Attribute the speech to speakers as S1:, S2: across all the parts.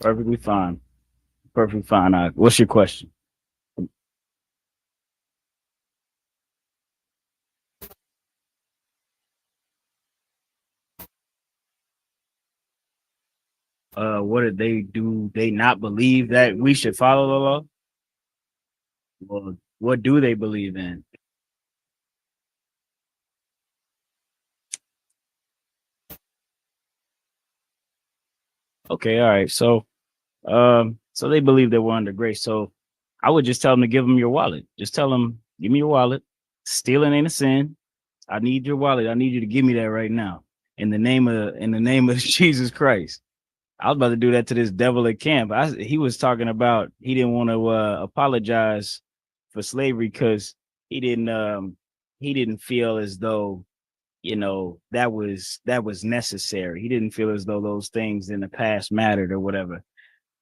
S1: Perfectly fine. Perfectly fine. What's your question? What did they do? They not believe that we should follow the law? Well, what do they believe in? Okay, all right. So they believe that we're under grace. So I would just tell them to give them your wallet. Just tell them, give me your wallet. Stealing ain't a sin. I need your wallet. I need you to give me that right now. In the name of Jesus Christ. I was about to do that to this devil at camp. He was talking about he didn't want to apologize for slavery because he didn't he didn't feel as though that was necessary. He didn't feel as though those things in the past mattered or whatever.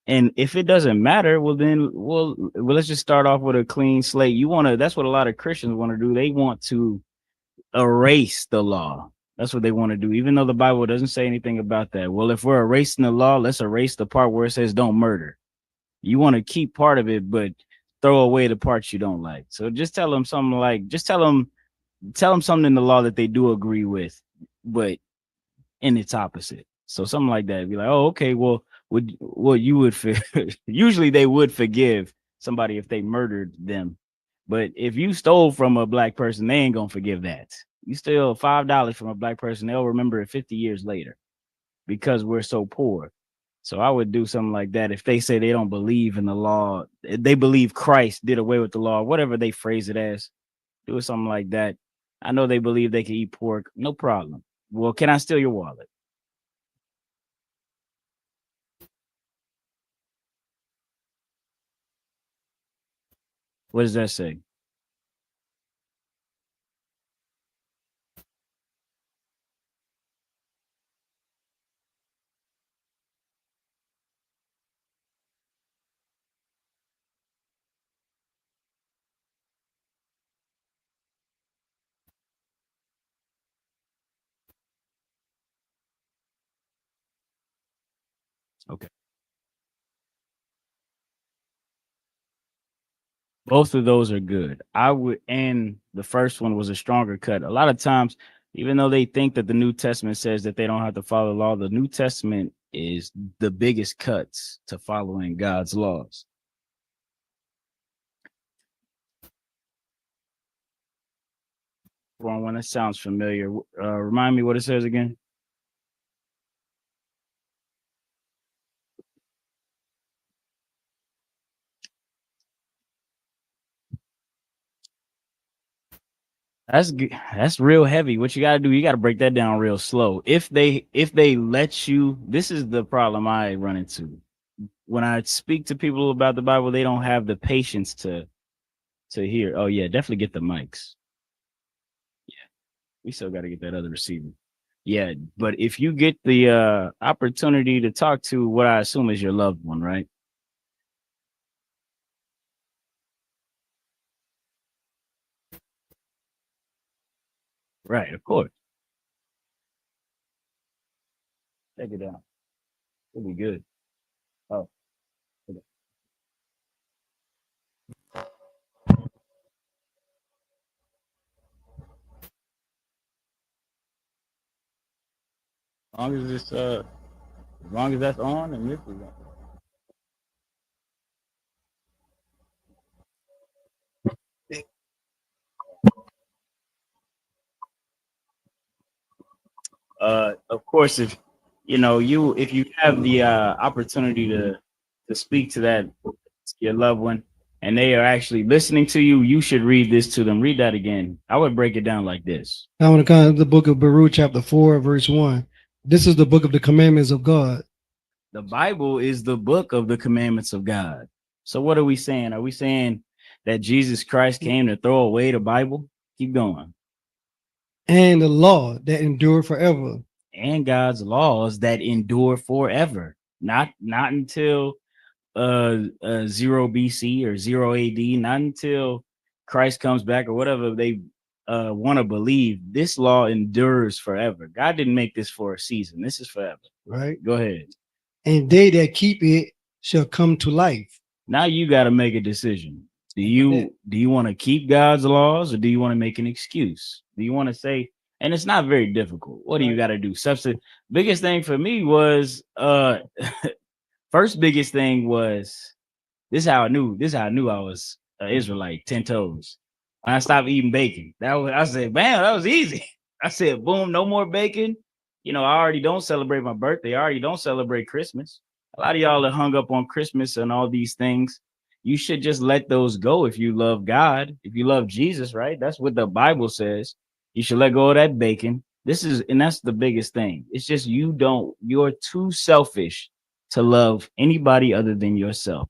S1: And if it doesn't matter, well then let's just start off with a clean slate. That's what a lot of Christians want to do. They want to erase the law. That's what they want to do, even though the Bible doesn't say anything about that. Well, if we're erasing the law, let's erase the part where it says don't murder. You want to keep part of it, but throw away the parts you don't like. So just tell them something like, just tell them something in the law that they do agree with, but in its opposite. So something like that. Be like, oh, okay, you would usually they would forgive somebody if they murdered them. But if you stole from a black person, they ain't gonna forgive that. You steal $5 from a black person, they'll remember it 50 years later because we're so poor. So I would do something like that. If they say they don't believe in the law, they believe Christ did away with the law, whatever they phrase it as, do something like that. I know they believe they can eat pork, no problem. Well, can I steal your wallet? What does that say? Okay. Both of those are good. And the first one was a stronger cut. A lot of times, even though they think that the New Testament says that they don't have to follow the law, the New Testament is the biggest cuts to following God's laws. Wrong one. That sounds familiar. Remind me what it says again. That's real heavy. What you got to do, you got to break that down real slow. If they let you, this is the problem I run into. When I speak to people about the Bible, they don't have the patience to hear. Oh yeah, definitely get the mics. We still got to get that other receiver. Yeah, but if you get the opportunity to talk to what I assume is your loved one, right? Right, of course. Take it down. It'll be good. Oh, okay. As long as as long as that's on and this is on. Of course, if you have the opportunity to speak to your loved one and they are actually listening to you, you should read this to them. Read that again. I would break it down like this.
S2: I want to come to the book of Baruch, chapter 4, verse 1. This is the book of the commandments of God.
S1: The Bible is the book of the commandments of God. So what are we saying? Are we saying that Jesus Christ came to throw away the Bible? Keep going.
S2: And the law that endure forever.
S1: And God's laws that endure forever. Not until 0 BC or 0 AD, not until Christ comes back or whatever they want to believe. This law endures forever. God didn't make this for a season. This is forever.
S2: Right.
S1: Go ahead.
S2: and they that keep it shall come to life.
S1: Now you got to make a decision. Do you want to keep God's laws, or do you want to make an excuse? Do you want to say, and it's not very difficult. What do you got to do? Substance. Biggest thing for me was first biggest thing was this is how I knew. This is how I knew I was an Israelite, 10 toes. When I stopped eating bacon. That was I said, man, that was easy. I said, boom, no more bacon. I already don't celebrate my birthday. I already don't celebrate Christmas. A lot of y'all are hung up on Christmas and all these things. You should just let those go if you love God, if you love Jesus, right? That's what the Bible says. You should let go of that bacon. And that's the biggest thing. It's just you're too selfish to love anybody other than yourself.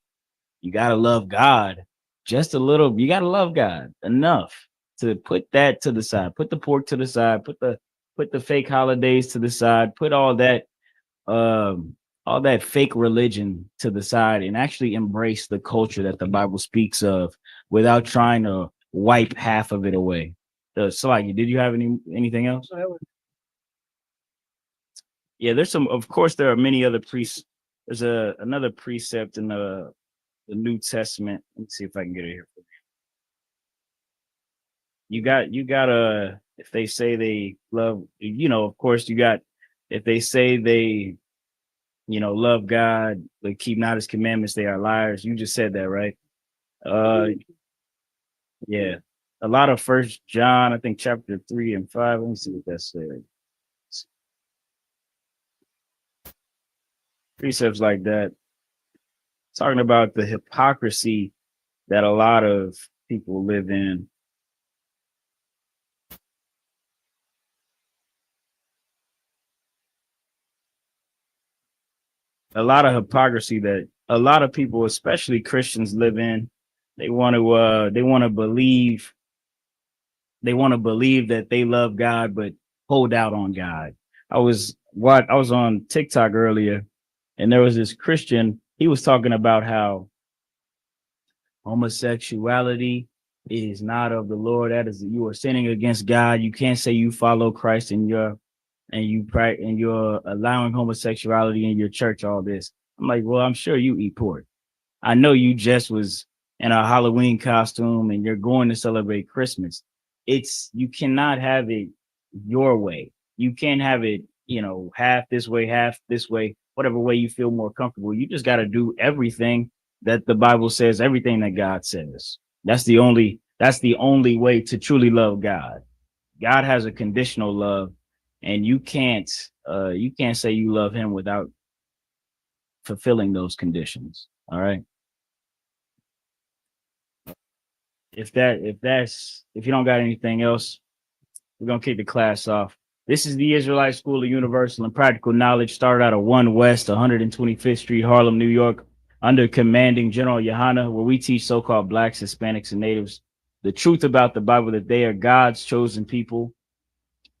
S1: You got to love God just a little. You got to love God enough to put that to the side. Put the pork to the side. Put the fake holidays to the side. Put all that fake religion to the side and actually embrace the culture that the Bible speaks of without trying to wipe half of it away. Salaki, did you have anything else? Yeah, there's some. Of course, there are many other priests. There's another precept in the New Testament. Let me see if I can get it here. You got if they say they love, of course you got if they say they, love God, but keep not his commandments, they are liars. You just said that, right? Uh yeah. A lot of First John, I think chapter 3 and 5. Let me see what that says. Precepts like that, talking about the hypocrisy that a lot of people live in. A lot of hypocrisy that a lot of people, especially Christians, live in. They want to believe that they love God, but hold out on God. I was on TikTok earlier, and there was this Christian. He was talking about how homosexuality is not of the Lord. That is, you are sinning against God. You can't say you follow Christ and you're allowing homosexuality in your church. All this. I'm like, well, I'm sure you eat pork. I know you just was in a Halloween costume and you're going to celebrate Christmas. You cannot have it your way. You can't have it, half this way, whatever way you feel more comfortable. You just got to do everything that the Bible says, everything that God says. That's the only way to truly love God. God has a conditional love, and you can't say you love him without fulfilling those conditions. All right. If you don't got anything else, we're gonna kick the class off. This is the Israelite School of Universal and Practical Knowledge, started out of 1 West, 125th Street, Harlem, New York, under commanding General Yohana, where we teach so-called blacks, Hispanics, and natives the truth about the Bible, that they are God's chosen people.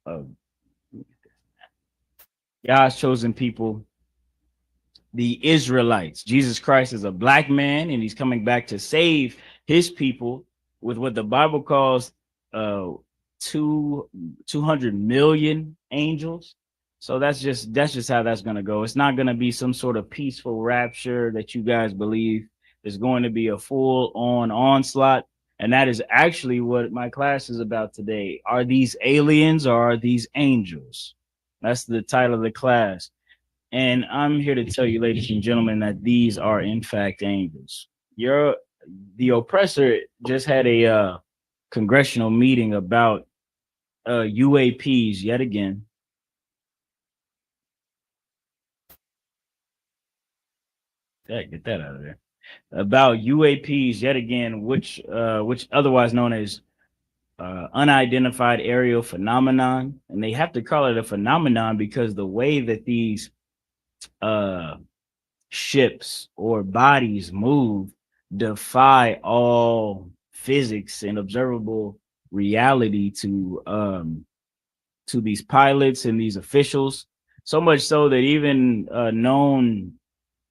S1: Uh, God's chosen people, the Israelites. Jesus Christ is a black man, and he's coming back to save his people with what the Bible calls uh 200 million angels. So that's just how that's going to go. It's not going to be some sort of peaceful rapture that you guys believe. It's going to be a full on onslaught, and that is actually what my class is about today. Are these aliens or are these angels? That's the title of the class. And I'm here to tell you, ladies and gentlemen, that these are in fact angels. The oppressor just had a congressional meeting about UAPs yet again. Yeah, get that out of there. About UAPs yet again, which otherwise known as unidentified aerial phenomenon, and they have to call it a phenomenon because the way that these uh ships or bodies move defy all physics and observable reality to these pilots and these officials, so much so that even known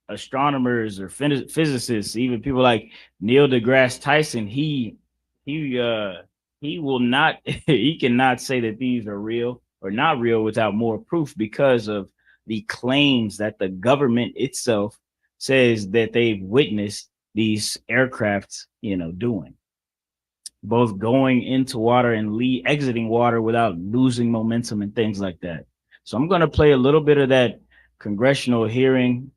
S1: astronomers or physicists, even people like Neil deGrasse Tyson, he uh he will not he cannot say that these are real or not real without more proof because of the claims that the government itself says that they've witnessed these aircrafts, doing, both going into water and exiting water without losing momentum and things like that. So I'm going to play a little bit of that congressional hearing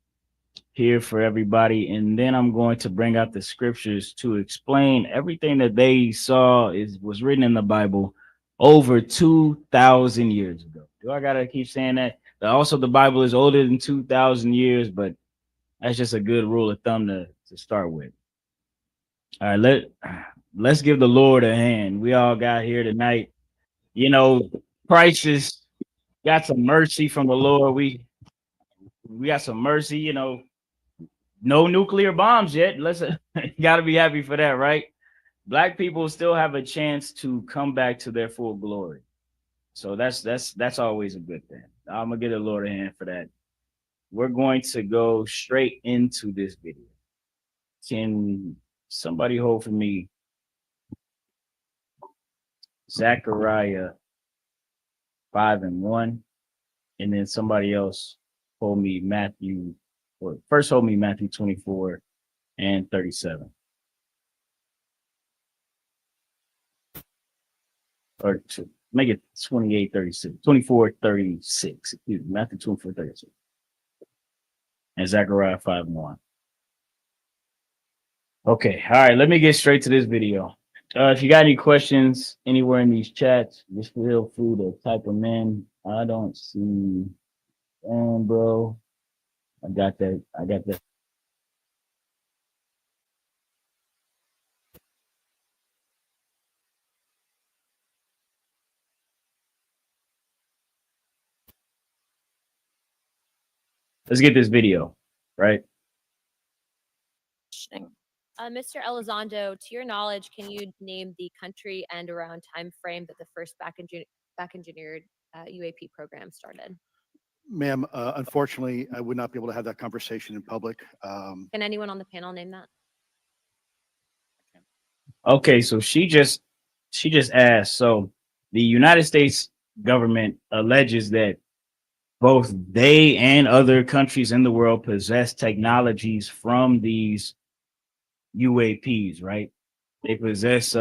S1: here for everybody, and then I'm going to bring out the scriptures to explain everything that they saw was written in the Bible over 2,000 years ago. Do I gotta keep saying that? Also, the Bible is older than 2,000 years, but that's just a good rule of thumb to start with. All right, let's give the Lord a hand. We all got here tonight. You know, crisis got some mercy from the Lord. We got some mercy. No nuclear bombs yet. Let's got to be happy for that, right? Black people still have a chance to come back to their full glory. So that's always a good thing. I'm gonna get the Lord a hand for that. We're going to go straight into this video. Can somebody hold for me Zechariah 5:1, and then somebody else hold me Matthew, or first hold me Matthew 24:37. Or to make it 28:36, 24:36. Excuse me, Matthew 24:36. And Zechariah 5:1. Okay, all right, let me get straight to this video. If you got any questions anywhere in these chats, just feel free to type them in. I don't see, bro. I got that. Let's get this video, right?
S3: Mr. Elizondo, to your knowledge, can you name the country and around time frame that the first back engineered UAP program started?
S4: Ma'am, unfortunately, I would not be able to have that conversation in public.
S3: Can anyone on the panel name that?
S1: Okay, so she just asked. So the United States government alleges that both they and other countries in the world possess technologies from these UAPs, right? They possess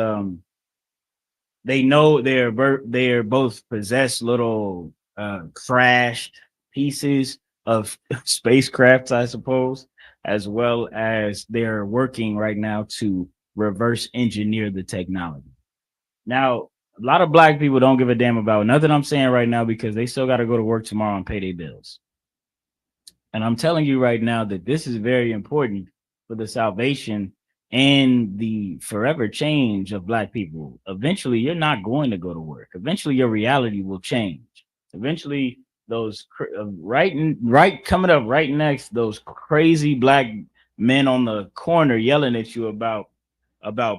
S1: they know they're both possess little crashed pieces of spacecrafts, I suppose, as well as they're working right now to reverse engineer the technology. Now, a lot of black people don't give a damn about nothing I'm saying right now because they still got to go to work tomorrow and pay their bills. And I'm telling you right now that this is very important for the salvation and the forever change of black people. Eventually, you're not going to go to work. Eventually, your reality will change. Eventually, those right coming up right next, those crazy black men on the corner yelling at you about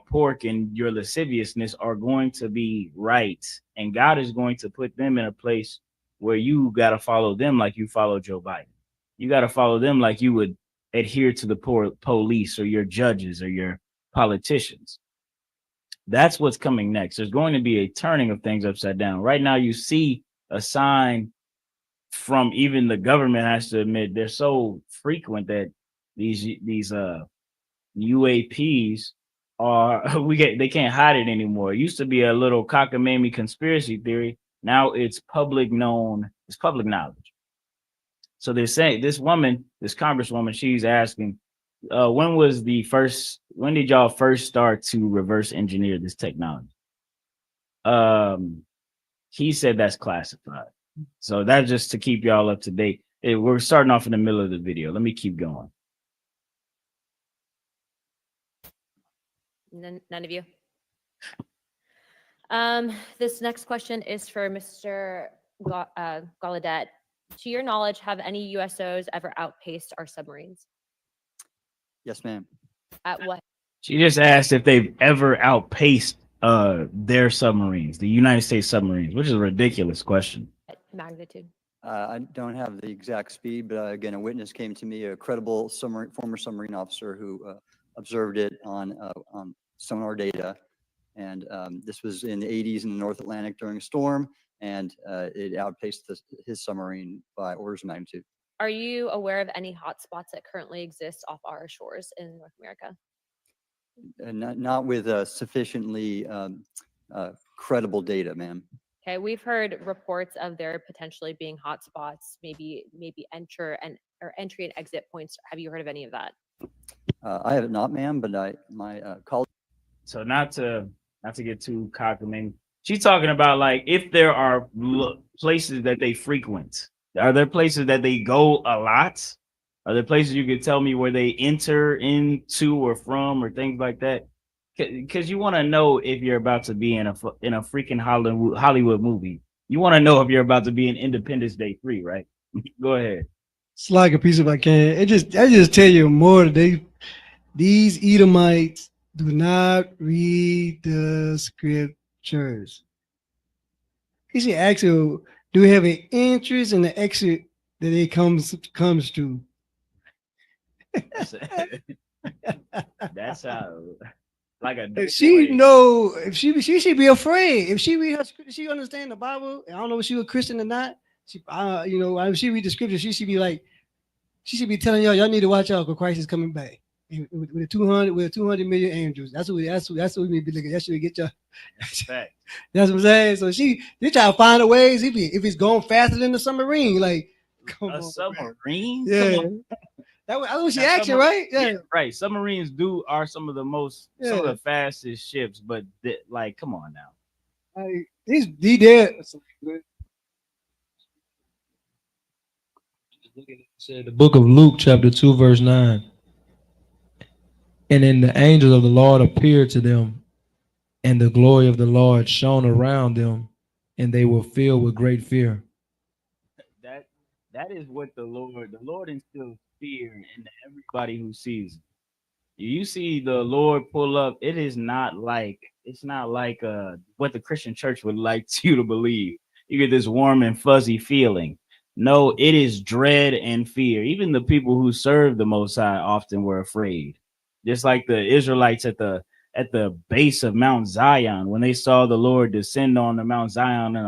S1: pork and your lasciviousness are going to be right, and God is going to put them in a place where you got to follow them like you follow Joe Biden. You got to follow them like you would adhere to the police or your judges or your politicians. That's what's coming next. There's going to be a turning of things upside down. Right now, you see a sign from even the government has to admit they're so frequent that these UAPs are they can't hide it anymore. It used to be a little cockamamie conspiracy theory. Now it's public knowledge. So they're saying this congresswoman, she's asking, when did y'all first start to reverse engineer this technology? He said that's classified. So that's just to keep y'all up to date. We're starting off in the middle of the video. Let me keep going.
S3: None of you. This next question is for Mr. Gallaudet. To your knowledge, have any USOs ever outpaced our submarines?
S5: Yes, ma'am.
S3: At what?
S1: She just asked if they've ever outpaced their submarines, the United States submarines, which is a ridiculous question.
S3: Magnitude.
S5: I don't have the exact speed, but again, a witness came to me, a credible former submarine officer who observed it on sonar data. And this was in the 80s in the North Atlantic during a storm. and it outpaced his submarine by orders of magnitude.
S3: Are you aware of any hotspots that currently exist off our shores in North America?
S5: Not with sufficiently credible data, ma'am.
S3: Okay, we've heard reports of there potentially being hotspots, maybe entry and exit points. Have you heard of any of that?
S5: I have it not, ma'am, but my colleague.
S1: So not to get too cockamamie, she's talking about like if there are places that they frequent. Are there places that they go a lot? Are there places you could tell me where they enter into or from or things like that? Because you want to know if you're about to be in a freaking Hollywood movie. You want to know if you're about to be in Independence Day 3, right? Go ahead.
S2: It's like a piece if I can. I just tell you more. These Edomites do not read the scriptures. He should ask you, do we have an interest in the exit that it comes to?
S1: That's how, like a.
S2: If she know, if she should be afraid. If she read her scripture, she understand the Bible. I don't know if she was Christian or not. She, if she read the scripture, she should be like, she should be telling y'all need to watch out because Christ is coming back. With the 200 million angels. That's what we need to be looking at. That should get y'all.
S1: That's fact.
S2: That's what I'm saying. So they try to find a ways. If it's going faster than the submarine, like
S1: a submarine?
S2: Yeah. That's what she asking, right?
S1: Yeah, right. Submarines are some of the fastest ships, but like, come on now.
S2: Like, he did.
S6: The book of Luke, chapter 2, verse 9. And then the angel of the Lord appeared to them, and the glory of the Lord shone around them, and they were filled with great fear.
S1: That is what the Lord instills fear in everybody who sees him. You see the Lord pull up, it's not like what the Christian church would like you to believe. You get this warm and fuzzy feeling. No, it is dread and fear. Even the people who serve the Most High often were afraid. Just like the Israelites at the base of Mount Zion, when they saw the Lord descend on the Mount Zion in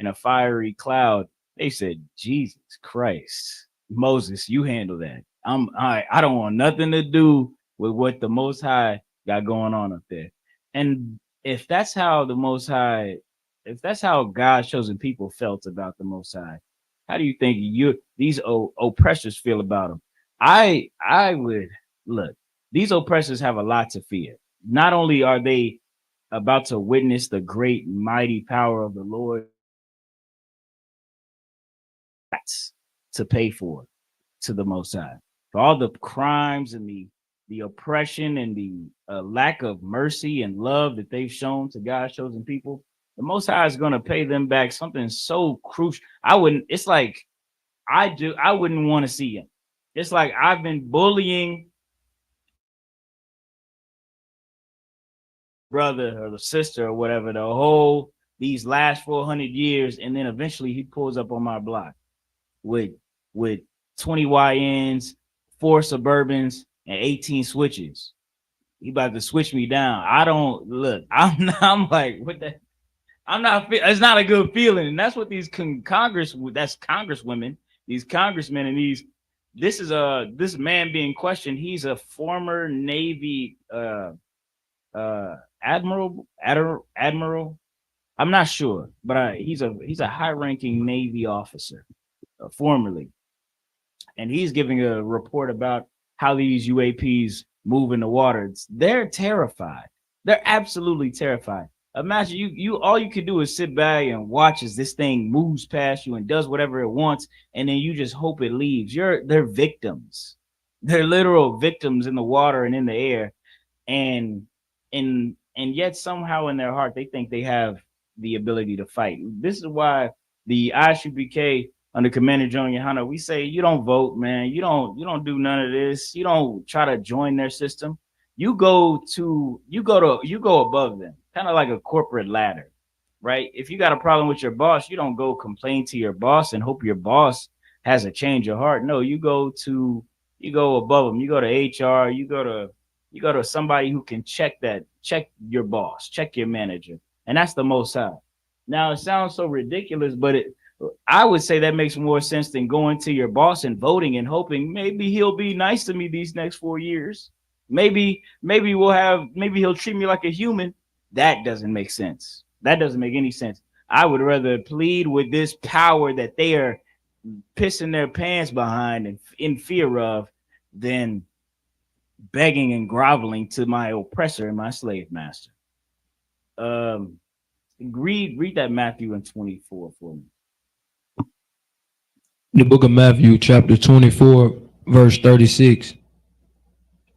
S1: a fiery cloud, they said, Jesus Christ, Moses, you handle that. I don't want nothing to do with what the Most High got going on up there. And if that's how God's chosen people felt about the Most High, how do you think these oppressors feel about him? I would look. These oppressors have a lot to fear. Not only are they about to witness the great mighty power of the Lord, that's to pay for to the Most High. For all the crimes and the oppression and the lack of mercy and love that they've shown to God's chosen people, the Most High is going to pay them back something so crucial. I wouldn't want to see him. It's like I've been bullying brother or the sister or whatever these last 400 years, and then eventually he pulls up on my block with 20 YNs, 4 Suburbans, and 18 switches. He about to switch me down. I'm like, what the? It's not a good feeling. And that's what these congresswomen, these congressmen, and this man being questioned. He's a former Navy admiral. I'm not sure, but he's a high-ranking Navy officer, formerly, and he's giving a report about how these UAPs move in the water. They're terrified. They're absolutely terrified. Imagine you all you could do is sit back and watch as this thing moves past you and does whatever it wants, and then you just hope it leaves. They're victims. They're literal victims in the water and in the air, and yet somehow in their heart they think they have the ability to fight. This is why the ISUPK under Commander John Yohana, we say you don't vote, man. You don't do none of this. You don't try to join their system. You go above them, kind of like a corporate ladder, right? If you got a problem with your boss, you don't go complain to your boss and hope your boss has a change of heart. No, you go above them. You go to HR. You go to somebody who can check your boss, check your manager, and that's the Most High. Now it sounds so ridiculous, but I would say that makes more sense than going to your boss and voting and hoping maybe he'll be nice to me these next 4 years. Maybe maybe he'll treat me like a human. That doesn't make sense. That doesn't make any sense. I would rather plead with this power that they are pissing their pants behind and in fear of than begging and groveling to my oppressor and my slave master. Um, read that Matthew and 24 for me.
S6: The book of Matthew, chapter 24, verse 36.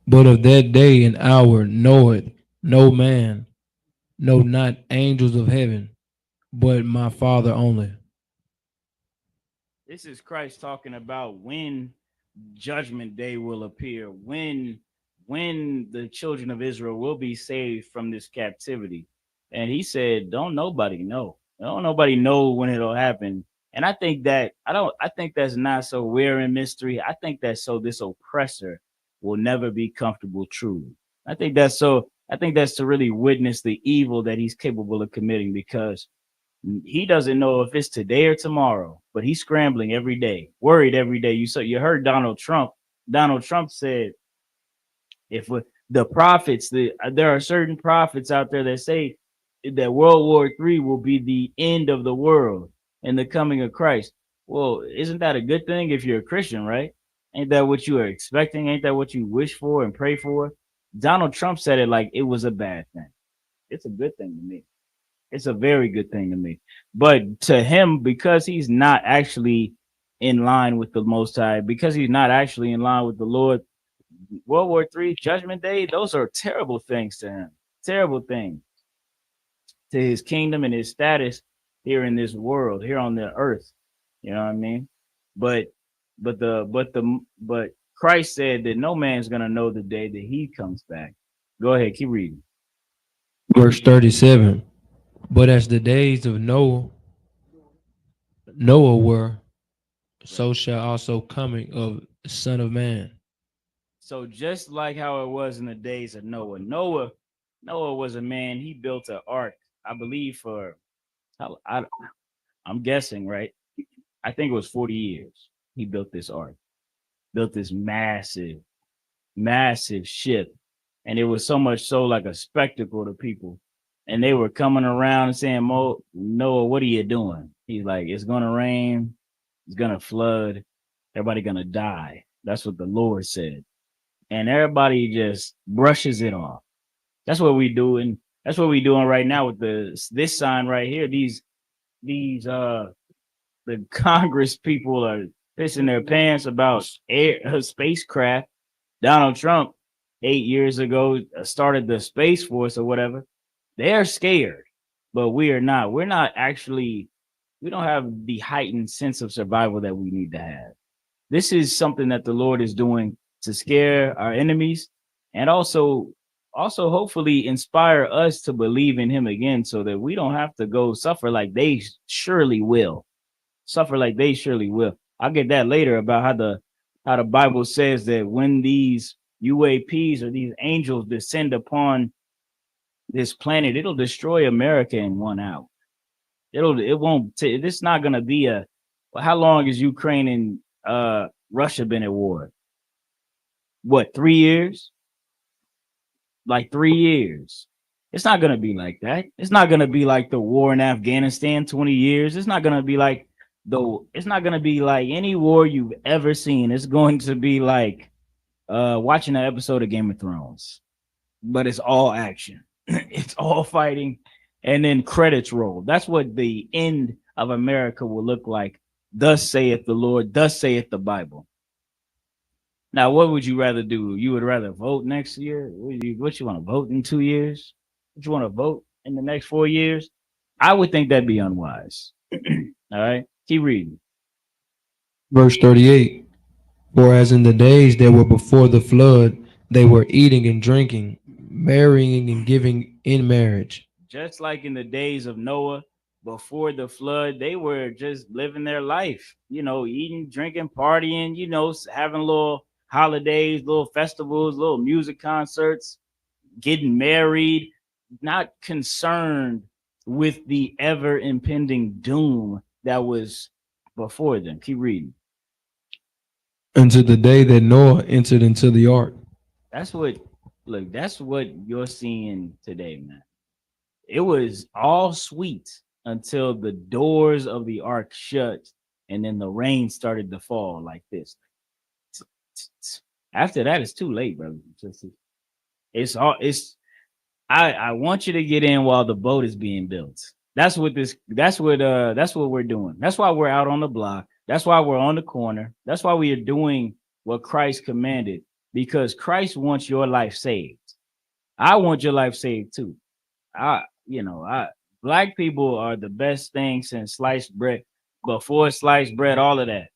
S6: But of that day and hour knoweth no man, no, not angels of heaven, but my Father only.
S1: This is Christ talking about when judgment day will appear, when the children of Israel will be saved from this captivity. And he said, don't nobody know. Don't nobody know when it'll happen. And I think that's not so wearing mystery. I think that's so this oppressor will never be comfortable truly. I think that's to really witness the evil that he's capable of committing, because he doesn't know if it's today or tomorrow, but he's scrambling every day, worried every day. You heard Donald Trump. Donald Trump said, if the prophets, there are certain prophets out there that say that World War III will be the end of the world and the coming of Christ. Well, isn't that a good thing if you're a Christian, right? Ain't that what you are expecting? Ain't that what you wish for and pray for? Donald Trump said it like it was a bad thing. It's a good thing to me. It's a very good thing to me. But to him, because he's not actually in line with the Most High, because he's not actually in line with the Lord, World War III, Judgment Day, those are terrible things to him. Terrible things to his kingdom and his status here in this world, here on the earth. You know what I mean? But but Christ said that no man's gonna know the day that he comes back. Go ahead, keep reading.
S6: Verse 37. But as the days of Noah were, so shall also coming of the Son of Man.
S1: So just like how it was in the days of Noah was a man. He built an ark, I believe, for I'm guessing, right? I think it was 40 years. He built this ark, built this massive ship, and it was so much so like a spectacle to people. And they were coming around and saying, Noah, what are you doing? He's like, it's gonna rain, it's gonna flood, everybody gonna die. That's what the Lord said. And everybody just brushes it off. That's what we do, and that's what we're doing right now with this sign right here. These the Congress people are pissing their pants about spacecraft. Donald Trump 8 years ago started the Space Force or whatever. They're scared, but we are not. We're not actually. We don't have the heightened sense of survival that we need to have. This is something that the Lord is doing to scare our enemies, and also hopefully inspire us to believe in him again, so that we don't have to go suffer like they surely will. Suffer like they surely will. I'll get that later about how the Bible says that when these UAPs or these angels descend upon this planet, it'll destroy America in 1 hour. It won't. It's not gonna be a. Well, how long has Ukraine and Russia been at war? What, 3 years? Like 3 years. It's not gonna be like that. It's not gonna be like the war in Afghanistan, 20 years. It's not gonna be like it's not gonna be like any war you've ever seen. It's going to be like watching an episode of Game of Thrones, but it's all action. It's all fighting, and then credits roll. That's what the end of America will look like. Thus saith the Lord, thus saith the Bible. Now, what would you rather do? You would rather vote next year? What you want to vote in 2 years? What you want to vote in the next 4 years? I would think that'd be unwise. All right, keep reading.
S6: Verse 38. For as in the days that were before the flood, they were eating and drinking, marrying and giving in marriage.
S1: Just like in the days of Noah before the flood, they were just living their life, eating, drinking, partying, having little holidays, little festivals, little music concerts, getting married, not concerned with the ever impending doom that was before them. Keep reading.
S6: Unto the day that Noah entered into the ark.
S1: That's what, look, that's what you're seeing today, man. It was all sweet until the doors of the ark shut and then the rain started to fall like this. After that, it's too late, brother. It's all it's I want you to get in while the boat is being built. That's what we're doing. That's why we're out on the block. That's why we're on the corner. That's why we are doing what Christ commanded, because Christ wants your life saved. I want your life saved too. Black people are the best thing since sliced bread, before sliced bread, all of that.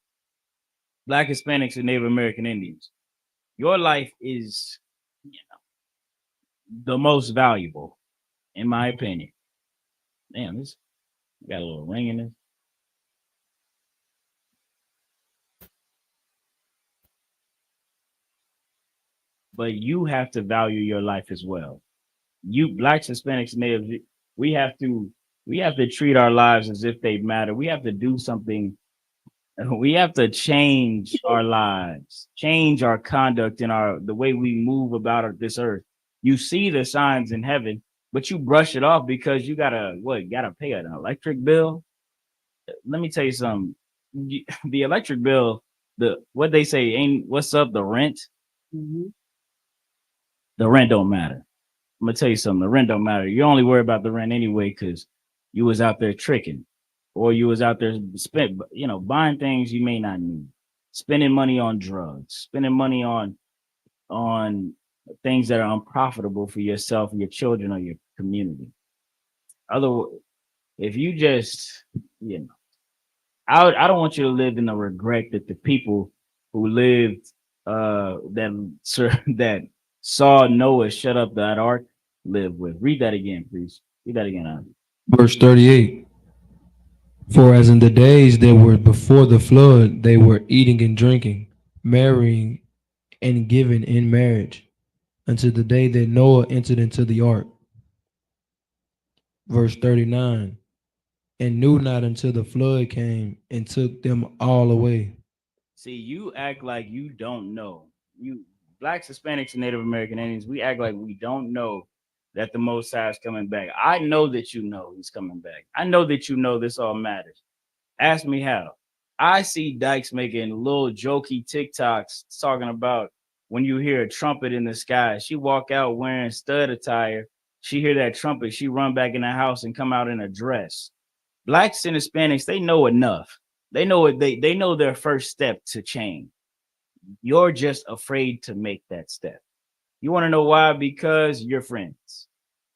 S1: Black Hispanics and Native American Indians. Your life is the most valuable, in my opinion. Damn, this got a little ring in this. But you have to value your life as well. You blacks, Hispanics, natives, we have to treat our lives as if they matter. We have to do something. We have to change our lives, change our conduct and the way we move about this earth. You see the signs in heaven, but you brush it off because you gotta pay an electric bill. Let me tell you something. The electric bill, what they say ain't what's up, the rent. The rent don't matter. I'm gonna tell you something. The rent don't matter. You only worry about the rent anyway because you was out there tricking, or you was out there buying things you may not need, spending money on drugs, spending money on things that are unprofitable for yourself, your children, or your community. Otherwise, if you just, I don't want you to live in the regret that the people who lived that saw Noah shut up that ark live with. Read that again, please. Read that again.
S6: Verse 38. For as in the days that were before the flood, they were eating and drinking, marrying and giving in marriage, until the day that Noah entered into the ark. Verse 39. And knew not until the flood came and took them all away.
S1: See, you act like you don't know. You blacks, Hispanics, and Native American Indians, we act like we don't know that the Most High is coming back. I know that you know he's coming back. I know that you know this all matters. Ask me how. I see Dykes making little jokey TikToks talking about when you hear a trumpet in the sky. She walk out wearing stud attire. She hear that trumpet. She run back in the house and come out in a dress. Blacks and Hispanics, they know enough. They know it. They know their first step to change. You're just afraid to make that step. You want to know why? Because you're friends.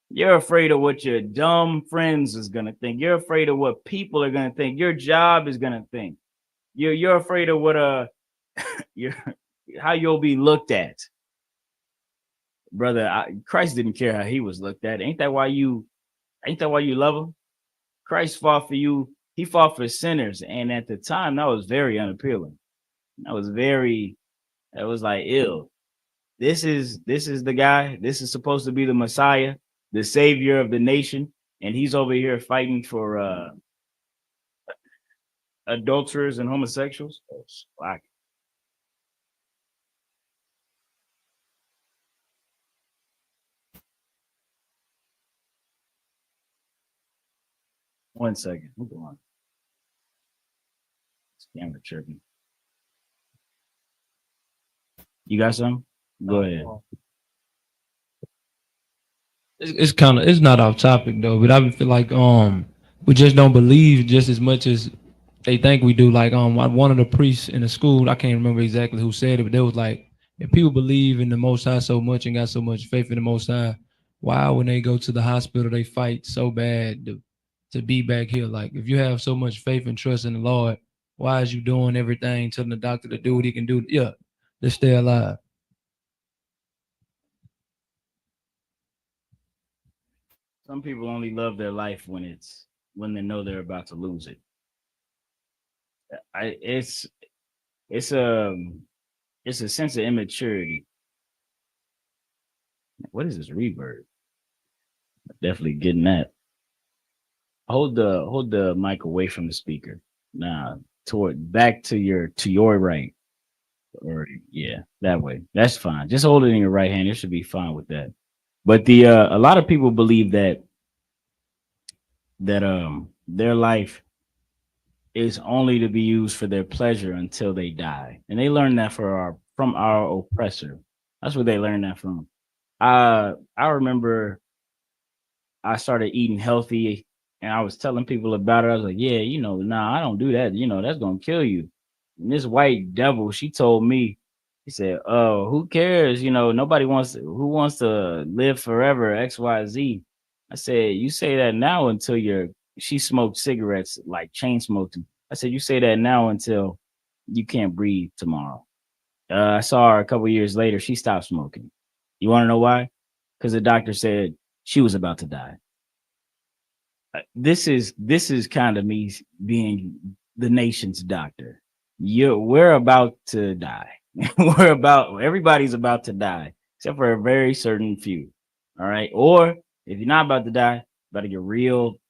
S1: You're afraid of what your dumb friends is gonna think. You're afraid of what people are gonna think. Your job is gonna think. You're afraid of what your how you'll be looked at, brother. Christ didn't care how he was looked at. Ain't that why you love him? Christ fought for you. He fought for sinners, and at the time, that was very unappealing. That was like ill. This is the guy. This is supposed to be the Messiah, the savior of the nation, and he's over here fighting for adulterers and homosexuals. Oh, slack. One second. Hold on. This camera tripping. You got some? Go ahead.
S6: It's not off topic though, but I feel like we just don't believe just as much as they think we do. Like one of the priests in the school, I can't remember exactly who said it, but they was like, if people believe in the Most High so much and got so much faith in the Most High, why when they go to the hospital they fight so bad to be back here? Like if you have so much faith and trust in the Lord, why is you doing everything, telling the doctor to do what he can do? Yeah, to stay alive.
S1: Some people only love their life when they know they're about to lose it. It's a sense of immaturity. What is this reverb? Definitely getting that. hold the mic away from the speaker. Now toward back to your right. Or yeah, that way. That's fine. Just hold it in your right hand. You should be fine with that. But the a lot of people believe that their life is only to be used for their pleasure until they die. And they learn that from our oppressor. That's where they learned that from. I remember I started eating healthy and I was telling people about it. I was like, yeah, nah, I don't do that. That's gonna kill you. And this white devil, she told me, he said, oh, who cares? Nobody who wants to live forever, XYZ. I said, you say that now until she smoked cigarettes, like chain smoking. I said, you say that now until you can't breathe tomorrow. I saw her a couple years later. She stopped smoking. You want to know why? Because the doctor said she was about to die. This is kind of me being the nation's doctor. We're about to die. Everybody's about to die, except for a very certain few. All right. Or if you're not about to die, about to get real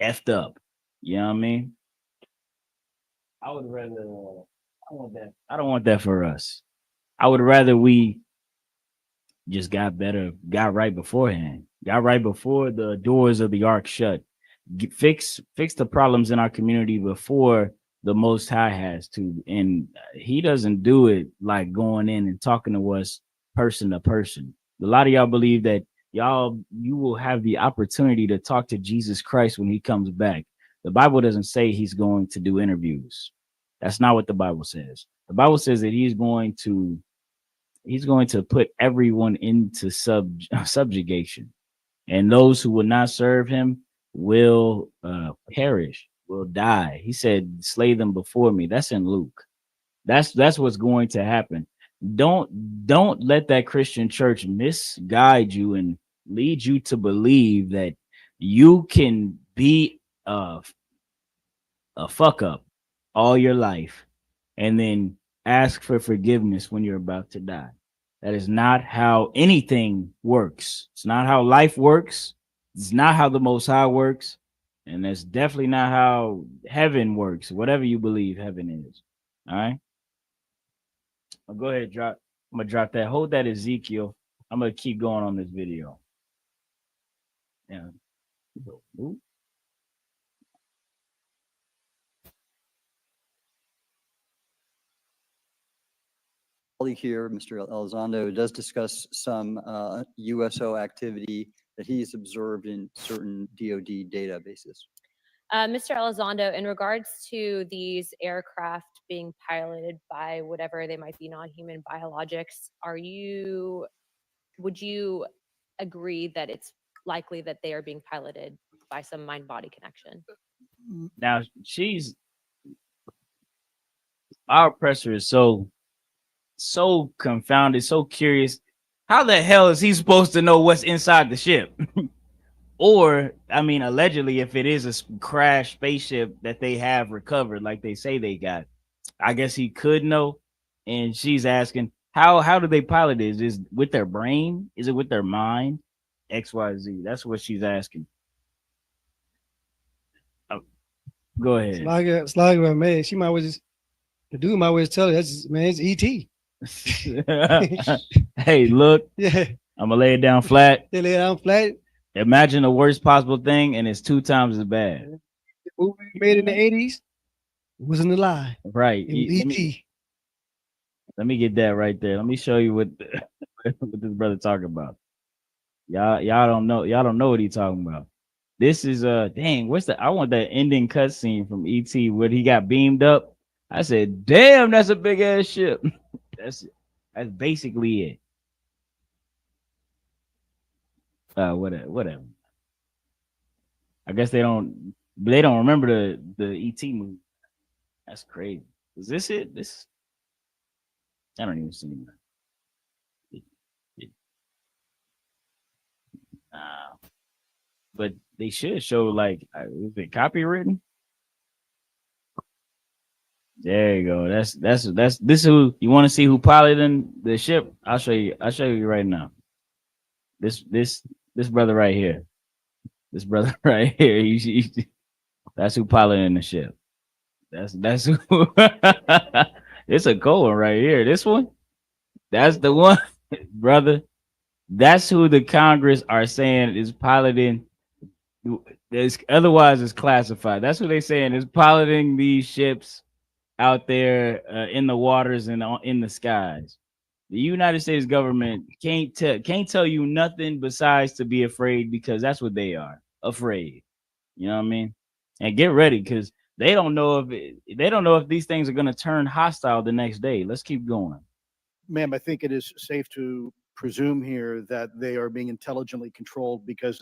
S1: effed up. You know what I mean? I would rather I don't want that. I don't want that for us. I would rather we just got right beforehand, got right before the doors of the ark shut. Fix the problems in our community before the Most High has to, and He doesn't do it like going in and talking to us person to person. A lot of y'all believe that you will have the opportunity to talk to Jesus Christ when He comes back. The Bible doesn't say He's going to do interviews. That's not what the Bible says. The Bible says that He's going to put everyone into subjugation, and those who will not serve Him will perish, will die. He said, slay them before me. That's in Luke. That's what's going to happen. Don't let that Christian church misguide you and lead you to believe that you can be a fuck up all your life and then ask for forgiveness when you're about to die. That is not how anything works. It's not how life works. It's not how the Most High works. And that's definitely not how heaven works, whatever you believe heaven is. All right. I'll go ahead, drop. I'm going to drop that. Hold that, Ezekiel. I'm going to keep going on this video. Yeah. Ooh.
S5: Here, Mr. Elizondo does discuss some USO activity that he's observed in certain DoD databases.
S3: Mr. Elizondo, in regards to these aircraft being piloted by whatever they might be, non-human biologics, would you agree that it's likely that they are being piloted by some mind-body connection?
S1: Now, our oppressor is so confounded, so curious. How the hell is he supposed to know what's inside the ship? Or, I mean, allegedly, if it is a crashed spaceship that they have recovered, like they say they got, I guess he could know. And she's asking, how do they pilot it? Is it with their brain? Is it with their mind? XYZ. That's what she's asking. Go ahead.
S2: Slugger, man. She might was the dude might always tell her that's man, it's ET.
S1: Hey, look,
S2: Yeah,
S1: I'm gonna lay it down flat.
S2: they lay it down flat.
S1: Imagine the worst possible thing, and it's 2 times as bad.
S2: The movie made in the 80s wasn't a lie.
S1: Right.
S2: It was ET.
S1: Let me get that right there. Let me show you what this brother talking about. Y'all don't know what he talking about. This is dang, I want that ending cutscene from ET where he got beamed up. I said, damn, that's a big ass ship. That's basically it. Whatever. I guess they don't remember the ET movie. That's crazy. Is this it? I don't even see it. But they should show like, is it copywritten? There you go. That's this is who you want to see who piloting the ship. I'll show you right now. This brother right here. This brother right here. That's who piloting the ship. That's who. It's a cool one right here. This one. That's the one, brother. That's who the Congress are saying is piloting. Otherwise, it's classified. That's what they're saying is piloting these ships out there in the waters and in the skies. The United States government can't tell you nothing besides to be afraid, because that's what they are, afraid. You know what I mean? And get ready, because they don't know if these things are going to turn hostile the next day. Let's keep going.
S4: Ma'am, I think it is safe to presume here that they are being intelligently controlled because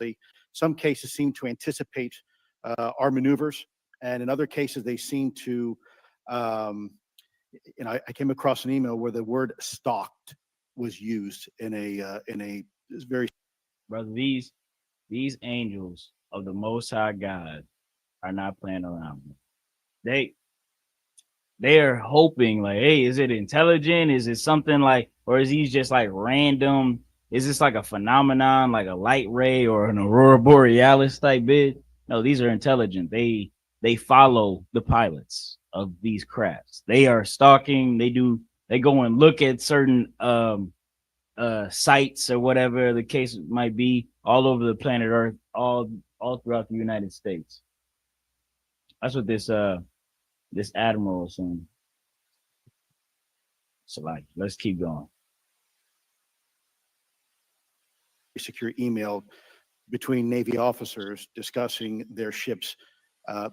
S4: some cases seem to anticipate our maneuvers, and in other cases they seem to. I came across an email where the word "stalked" was used in a very.
S1: Brother, these angels of the Most High God are not playing around. They are hoping, like, hey, is it intelligent? Is it something like, or is he just like random? Is this like a phenomenon, like a light ray or an aurora borealis type bit? No, these are intelligent. They follow the pilots of these crafts. They are stalking. They go and look at certain sites or whatever the case might be all over the planet Earth, all throughout the United States. That's what this admiral is saying. So like, let's keep going.
S4: secure email between Navy officers discussing their ships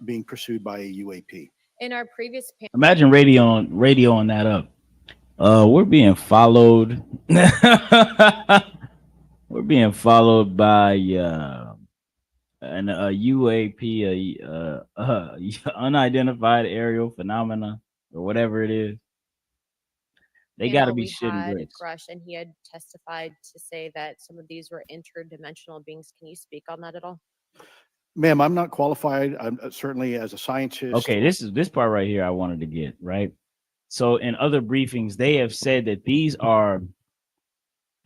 S4: being pursued by a UAP.
S3: In our previous panel,
S1: Imagine radioing that up. We're being followed. We're being followed by a UAP, unidentified aerial phenomena or whatever it is. They got to be
S3: we
S1: shitting
S3: had
S1: grits.
S3: Grush, and he had testified to say that some of these were interdimensional beings. Can you speak on that at all?
S4: Ma'am, I'm not qualified. I'm certainly as a scientist.
S1: Okay, this part right here I wanted to get right. So in other briefings, they have said that these are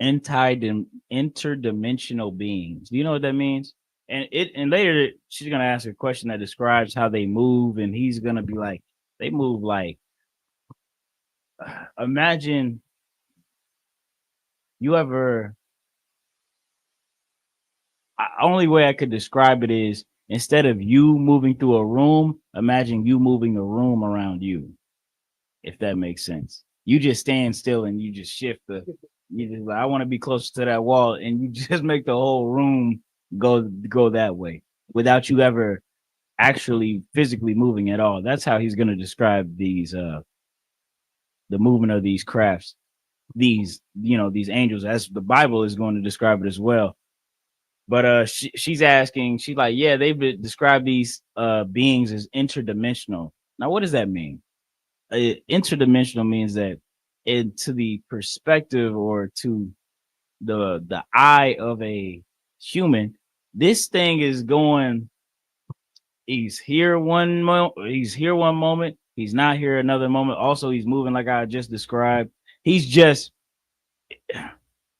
S1: interdimensional beings. Do you know what that means? And later she's gonna ask a question that describes how they move, and he's gonna be like, they move like, imagine you ever. Only way I could describe it is, instead of you moving through a room, imagine you moving a room around you. If that makes sense. You just stand still and you just shift you just like, I want to be closer to that wall, and you just make the whole room go that way without you ever actually physically moving at all. That's how he's going to describe these the movement of these crafts, these these angels, as the Bible is going to describe it as well. But she's asking, she's like, yeah, they've described these beings as interdimensional. Now, what does that mean? Interdimensional means that, to the perspective or to the eye of a human, this thing is going. He's here one moment. He's not here another moment. Also, he's moving like I just described.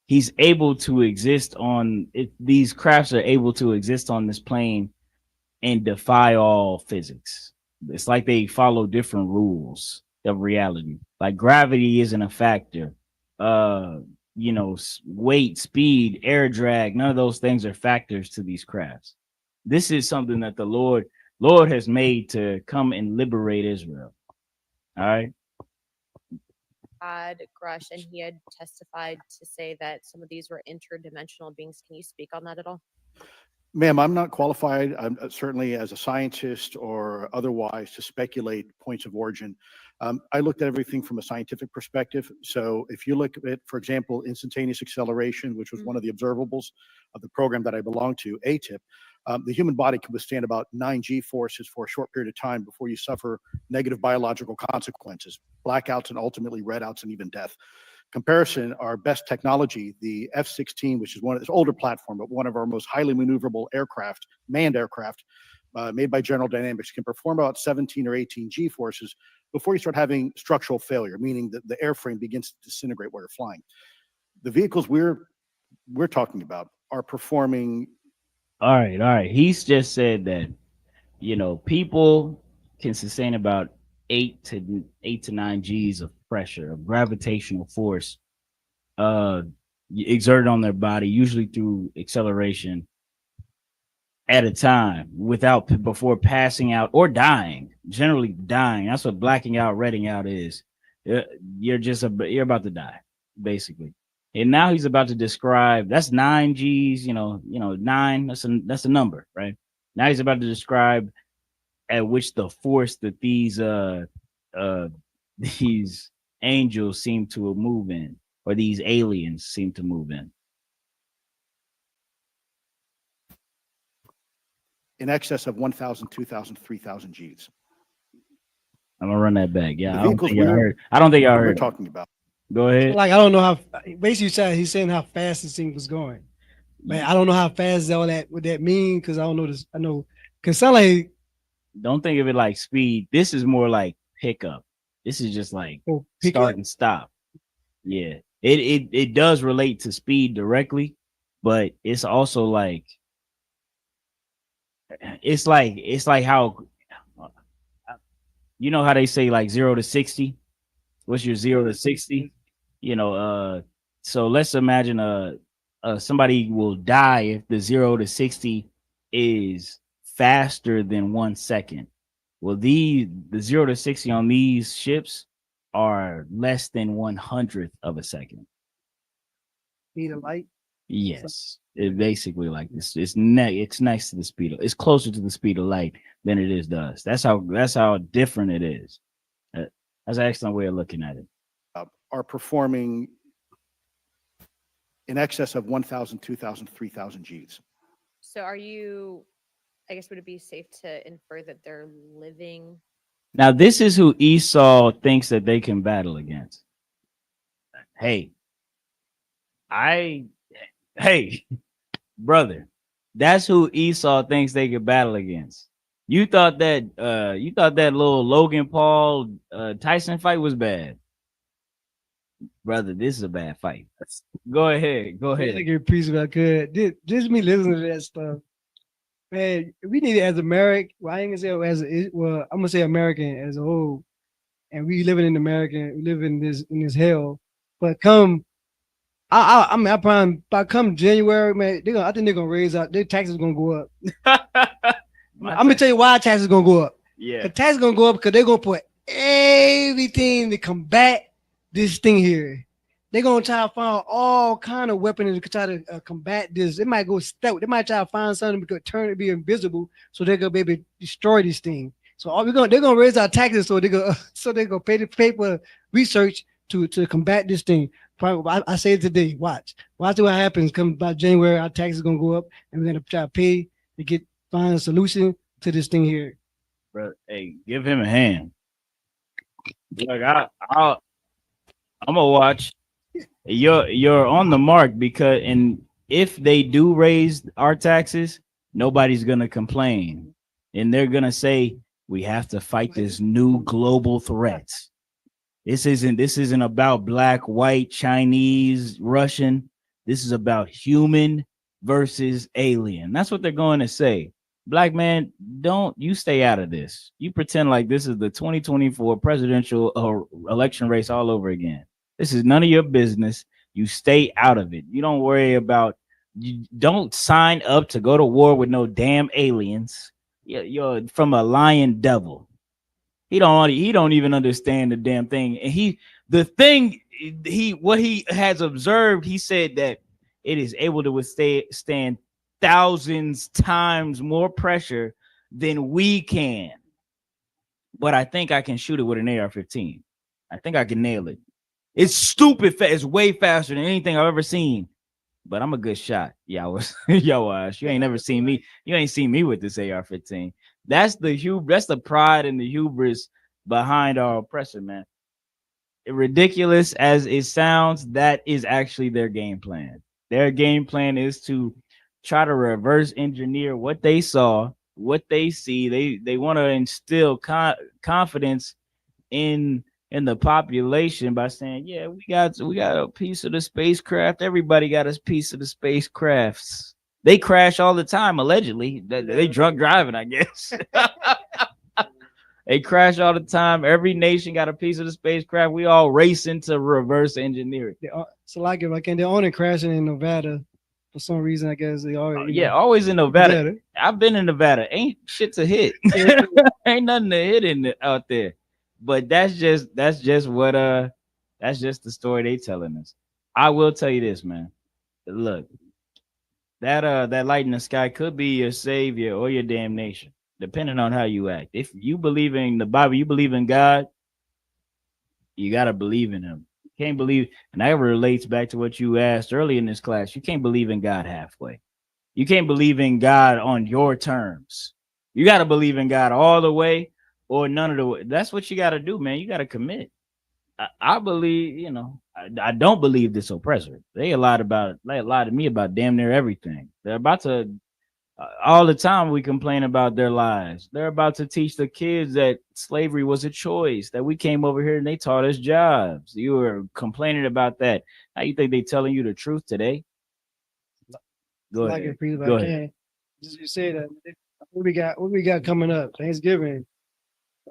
S1: He's able to exist on it. These crafts are able to exist on this plane and defy all physics. It's like they follow different rules of reality. Like gravity isn't a factor. Weight, speed, air drag, none of those things are factors to these crafts. This is something that the Lord has made to come and liberate Israel. All right.
S3: Grush, and he had testified to say that some of these were interdimensional beings. Can you speak on that at all?
S4: Ma'am, I'm not qualified. I'm certainly as a scientist or otherwise to speculate points of origin. I looked at everything from a scientific perspective. So if you look at, for example, instantaneous acceleration, which was one of the observables of the program that I belong to, ATIP, the human body can withstand about 9 G forces for a short period of time before you suffer negative biological consequences, blackouts, and ultimately redouts and even death. Comparison, our best technology, the F-16, which is one of this older platform, but one of our most highly maneuverable aircraft, manned aircraft, made by General Dynamics, can perform about 17 or 18 G forces before you start having structural failure, meaning that the airframe begins to disintegrate while you're flying. The vehicles we're talking about are performing.
S1: All right. He's just said that people can sustain about 8 to 9 G's of pressure, of gravitational force, uh, exerted on their body, usually through acceleration at a time before passing out or dying, generally dying. That's what blacking out, redding out is. Uh, you're about to die, basically. And now he's about to describe, that's 9 G's, 9, that's a number, right? Now he's about to describe at which the force that uh these angels seem to move in, or these aliens seem to move
S4: in excess of 1,000, 2,000, 3,000 Gs.
S1: I'm gonna run that back. Yeah,
S4: The
S1: I don't
S4: vehicles
S1: think y'all
S4: we're
S1: heard. I don't think y'all
S4: we're
S1: heard.
S4: talking about.
S1: Go ahead.
S2: Like I don't know how. Basically, he's saying how fast this thing was going. But I don't know how fast all that would that mean because I don't know this. I know because sound like
S1: Don't think of it like speed. This is more like pickup. This is just like
S2: pick
S1: start
S2: up.
S1: and stop. Yeah, it does relate to speed directly, but it's also like it's like how how they say like 0 to 60. What's your 0 to 60? So let's imagine somebody will die if the 0 to 60 is faster than 1 second. Well, the 0 to 60 on these ships are less than 100th of a second.
S2: Speed of light.
S1: Yes, it basically like this. It's next to the speed. It's closer to the speed of light than it is to us. That's how different it is. That's an excellent way of looking at it.
S4: Are performing in excess of 1,000, 2,000, 3,000 Gs.
S3: So I guess, would it be safe to infer that they're living?
S1: Now, this is who Esau thinks that they can battle against. Hey, brother, that's who Esau thinks they could battle against. You thought that little Logan Paul Tyson fight was bad. Brother, this is a bad fight. Go ahead.
S2: I get a piece if I could. Just me listening to that stuff. Man, we need it as American. Well, I ain't gonna say I'm gonna say American as a whole. And we living in America, we live in this hell. But I mean, I probably by come January, man, I think they're gonna raise their taxes gonna go up. I'm gonna tell you why taxes gonna go up.
S1: Yeah.
S2: The taxes gonna go up because they're gonna put everything to combat this thing here. They're gonna try to find all kind of weapons to try to combat this. They might go stealth. They might try to find something to turn it be invisible, so they're gonna be able to destroy this thing. So they're gonna raise our taxes, so they're gonna pay for research to combat this thing. Probably, I say it today. Watch what happens. Come by January, our taxes gonna go up, and we're gonna try to pay to find a solution to this thing here.
S1: Bro, hey, give him a hand. Like I'm gonna watch. You're on the mark and if they do raise our taxes, nobody's gonna complain, and they're gonna say we have to fight this new global threat. This isn't about black, white, Chinese, Russian. This is about human versus alien. That's what they're going to say. Black man, don't you stay out of this. You pretend like this is the 2024 presidential election race all over again. This is none of your business. You stay out of it. You don't worry about. You don't sign up to go to war with no damn aliens. You're from a lion devil. He don't even understand the damn thing. And what he has observed, he said that it is able to withstand thousands times more pressure than we can. But I think I can shoot it with an AR-15. I think I can nail it. It's stupid fast. It's way faster than anything I've ever seen. But I'm a good shot. You ain't never seen me. You ain't seen me with this AR-15. That's the pride and the hubris behind our oppressor, man. Ridiculous as it sounds, that is actually their game plan. Their game plan is to try to reverse engineer what they saw, what they see. They want to instill confidence in the population by saying, yeah, we got a piece of the spacecraft. Everybody got a piece of the spacecrafts. They crash all the time, allegedly. They drunk driving, I guess. They crash all the time. Every nation got a piece of the spacecraft. We all racing to reverse engineer it.
S2: So like if I can, they're only crashing in Nevada for some reason. I guess they are.
S1: Yeah, always in Nevada. I've been in Nevada. Ain't shit to hit. Ain't nothing to hit out there. But that's just what that's just the story they telling us. I will tell you this, man. Look, that light in the sky could be your savior or your damnation, depending on how you act. If you believe in the Bible, you believe in God, you gotta believe in him. You can't believe, and that relates back to what you asked early in this class. You can't believe in God halfway. You can't believe in God on your terms. You gotta believe in God all the way or none of the way. That's what you gotta do, man. You gotta commit. I believe, I don't believe this oppressor. They lied to me about damn near everything. They're about to all the time we complain about their lies. They're about to teach the kids that slavery was a choice, that we came over here and they taught us jobs. You were complaining about that. How you think they telling you the truth today? Go ahead. Go ahead.
S2: Just you say that. What we got coming up? Thanksgiving,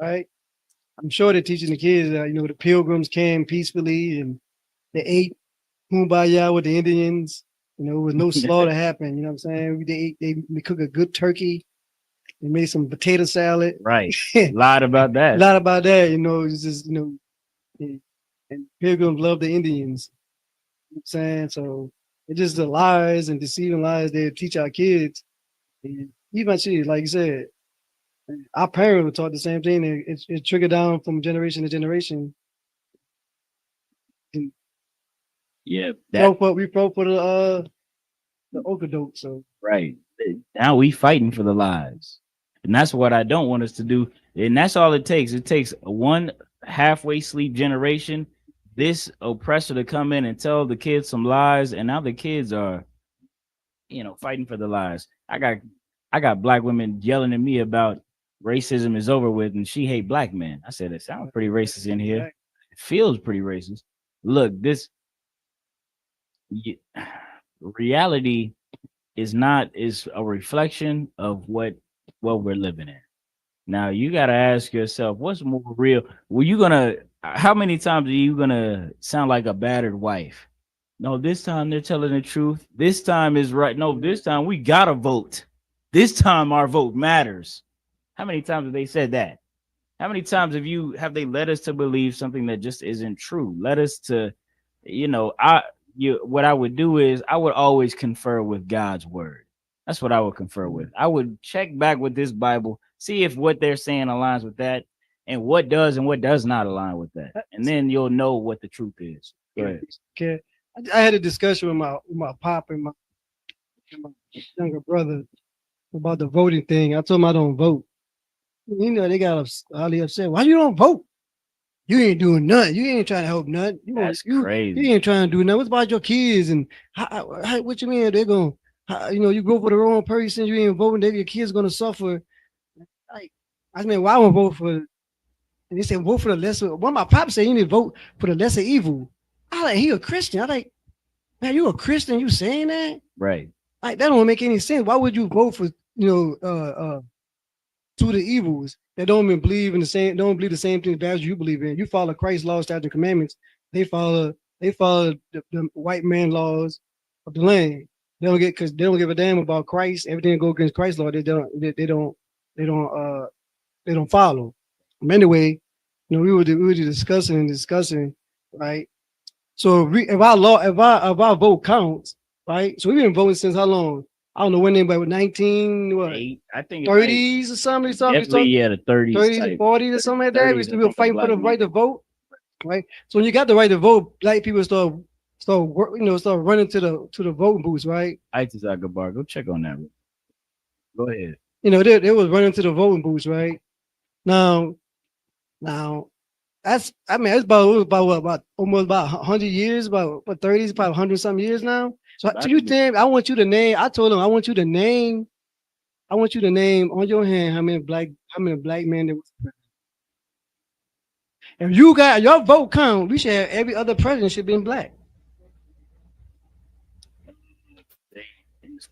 S2: right? I'm sure they're teaching the kids that the Pilgrims came peacefully and they ate kumbaya with the Indians. With no slaughter happened. You know what I'm saying? They cook a good turkey. They made some potato salad.
S1: Right. Lied about that.
S2: Lied about that. It's just and Pilgrims love the Indians. You know what I'm saying? So it's just the lies and deceiving lies they teach our kids. And eventually, like you said, our parents were taught the same thing. It trickled down from generation to generation. And
S1: yeah,
S2: we fought for the okadoke. So
S1: right now we fighting for the lies, and that's what I don't want us to do. And that's all it takes. It takes one halfway sleep generation, this oppressor to come in and tell the kids some lies, and now the kids are, fighting for the lies. I got black women yelling at me about racism is over with and she hate black men. I said, it sounds pretty racist in here. It feels pretty racist. Look, reality is a reflection of what we're living in. Now you got to ask yourself, what's more real? How many times are you going to sound like a battered wife? No, this time they're telling the truth. This time is right. No, this time we got to vote. This time our vote matters. How many times have they said that? How many times have they led us to believe something that just isn't true? Led us to, what I would do is I would always confer with God's word. That's what I would confer with. I would check back with this Bible, see if what they're saying aligns with that, and what does not align with that. And then you'll know what the truth is. Go ahead.
S2: Okay. I had a discussion with my pop and my younger brother about the voting thing. I told him I don't vote. They got highly upset. Why you don't vote? You ain't doing nothing. You ain't trying to help nothing.
S1: That's crazy.
S2: You ain't trying to do nothing. What's about your kids? And what you mean they're going? You go for the wrong person. You ain't voting. Your kids gonna suffer. Like, I mean, why I won't vote for? And they said vote for the lesser. One of my pops said you need to vote for the lesser evil. I like he a Christian. I like, man, you a Christian? You saying that?
S1: Right.
S2: Like that don't make any sense. Why would you vote for to the evils that don't believe the same things as you believe in? You follow Christ's laws, statutes, and commandments. They follow the white man laws of the land. They don't give a damn about Christ. Everything that go against Christ's law, they don't follow. Anyway, we were discussing, right? So if our vote counts, right? So we've been voting since how long? I don't know when anybody was 19, what?
S1: I think
S2: 30s or something.
S1: Definitely, yeah, the 30s.
S2: 30s, 40s or something like that. We were fighting for the right to vote, right? So when you got the right to vote, black people start running to the voting booths, right?
S1: Go check on that. Go ahead.
S2: They was running to the voting booths, right? Now that's about almost about 100 years, about 30s, about 100 some years now. So you think I want you to name? I told him I want you to name on your hand how many black men there was. If you got your vote count, we should have every other president should be in black.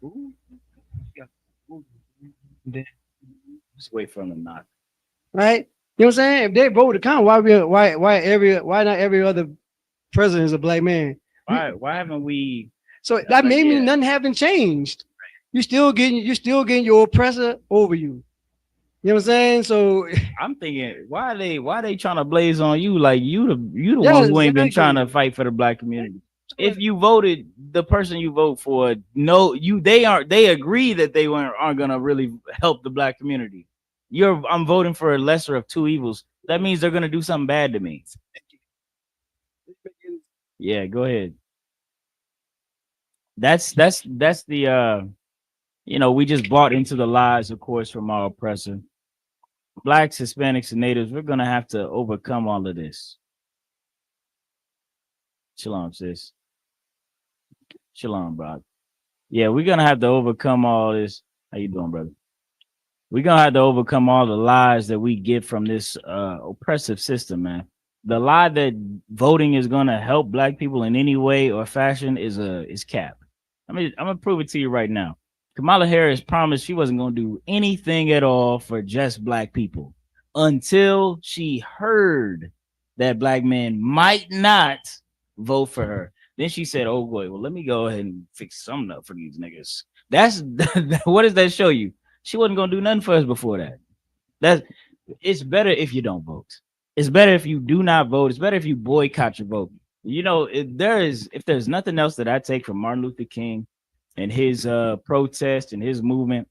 S1: Ooh, yeah. Ooh. Then- Just wait for him to knock.
S2: right? You know what I'm saying? If they vote to count, why not every other president is a black man?
S1: Why haven't we?
S2: So that
S1: Like,
S2: may mean
S1: yeah,
S2: nothing haven't changed. You're still getting your oppressor over you. You know what I'm saying? So
S1: I'm thinking, why they trying to blaze on you? Like you the
S2: yeah,
S1: one who ain't been trying to
S2: exactly.
S1: fight for the black community. If you voted the person you vote for, no, they agree that they aren't gonna really help the black community. I'm voting for a lesser of two evils. That means they're gonna do something bad to me. Yeah, go ahead. That's the we just bought into the lies, of course, from our oppressor. Blacks, Hispanics, and natives, we're gonna have to overcome all of this. Shalom, sis. Shalom, bro. Yeah, we're gonna have to overcome all this. How you doing, brother? We're gonna have to overcome all the lies that we get from this oppressive system, man. The lie that voting is gonna help black people in any way or fashion is cap. I'm gonna prove it to you right now. Kamala Harris promised she wasn't gonna do anything at all for just black people until she heard that black men might not vote for her. Then she said, "Oh boy, well let me go ahead and fix something up for these niggas." That's what does that show you? She wasn't gonna do nothing for us before that. That's it's better if you don't vote. It's better if you do not vote. It's better if you boycott your vote. If there's nothing else that I take from Martin Luther King and his protest and his movement,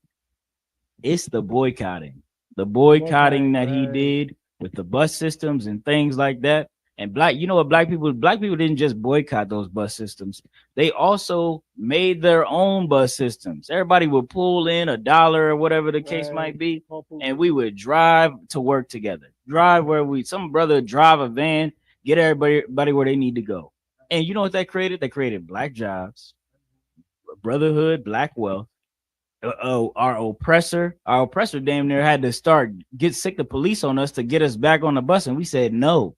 S1: it's the boycotting. The boycotting that he
S2: Right.
S1: did with the bus systems and things like that. And black people didn't just boycott those bus systems. They also made their own bus systems. Everybody would pull in $1 or whatever the case might be, and we would drive to work together. Some brother drive a van, get everybody where they need to go. And you know what that created? They created black jobs, brotherhood, black wealth. Our oppressor damn near had to get sick of police on us to get us back on the bus, and we said no.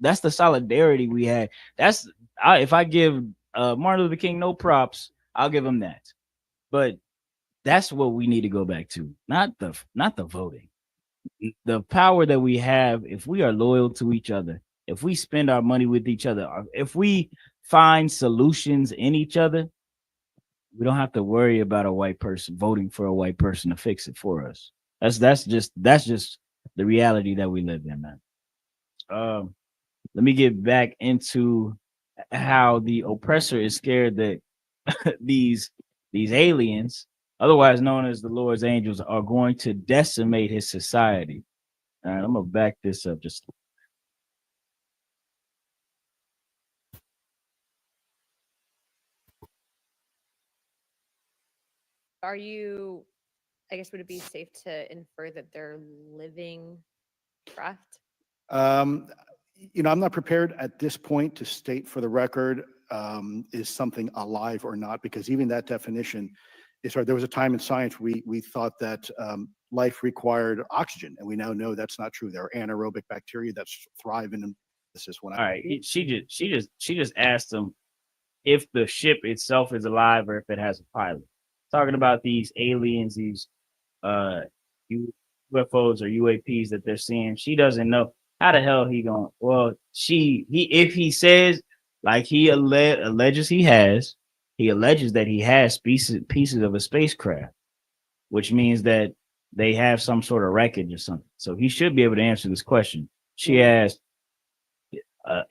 S1: That's the solidarity we had. If I give Martin Luther King no props, I'll give him that. But that's what we need to go back to, not the voting. The power that we have if we are loyal to each other, if we spend our money with each other, if we find solutions in each other, we don't have to worry about a white person voting for a white person to fix it for us. That's just the reality that we live in, man. Let me get back into how the oppressor is scared that these aliens, otherwise known as the Lord's angels, are going to decimate his society. All right, I'm gonna back this up just.
S3: Are you, I guess, would it be safe to infer that they're living craft?
S4: Um, I'm not prepared at this point to state for the record, is something alive or not, because even that definition is hard. There was a time in science we thought that life required oxygen, and we now know that's not true. There are anaerobic bacteria that thrive in this is when
S1: All right, she just asked him if the ship itself is alive or if it has a pilot. Talking about these aliens, these uh UFOs or UAPs that they're seeing. She doesn't know how the hell he going. Well, if he says like he alleges that he has pieces of a spacecraft, which means that they have some sort of wreckage or something. So he should be able to answer this question. She asked,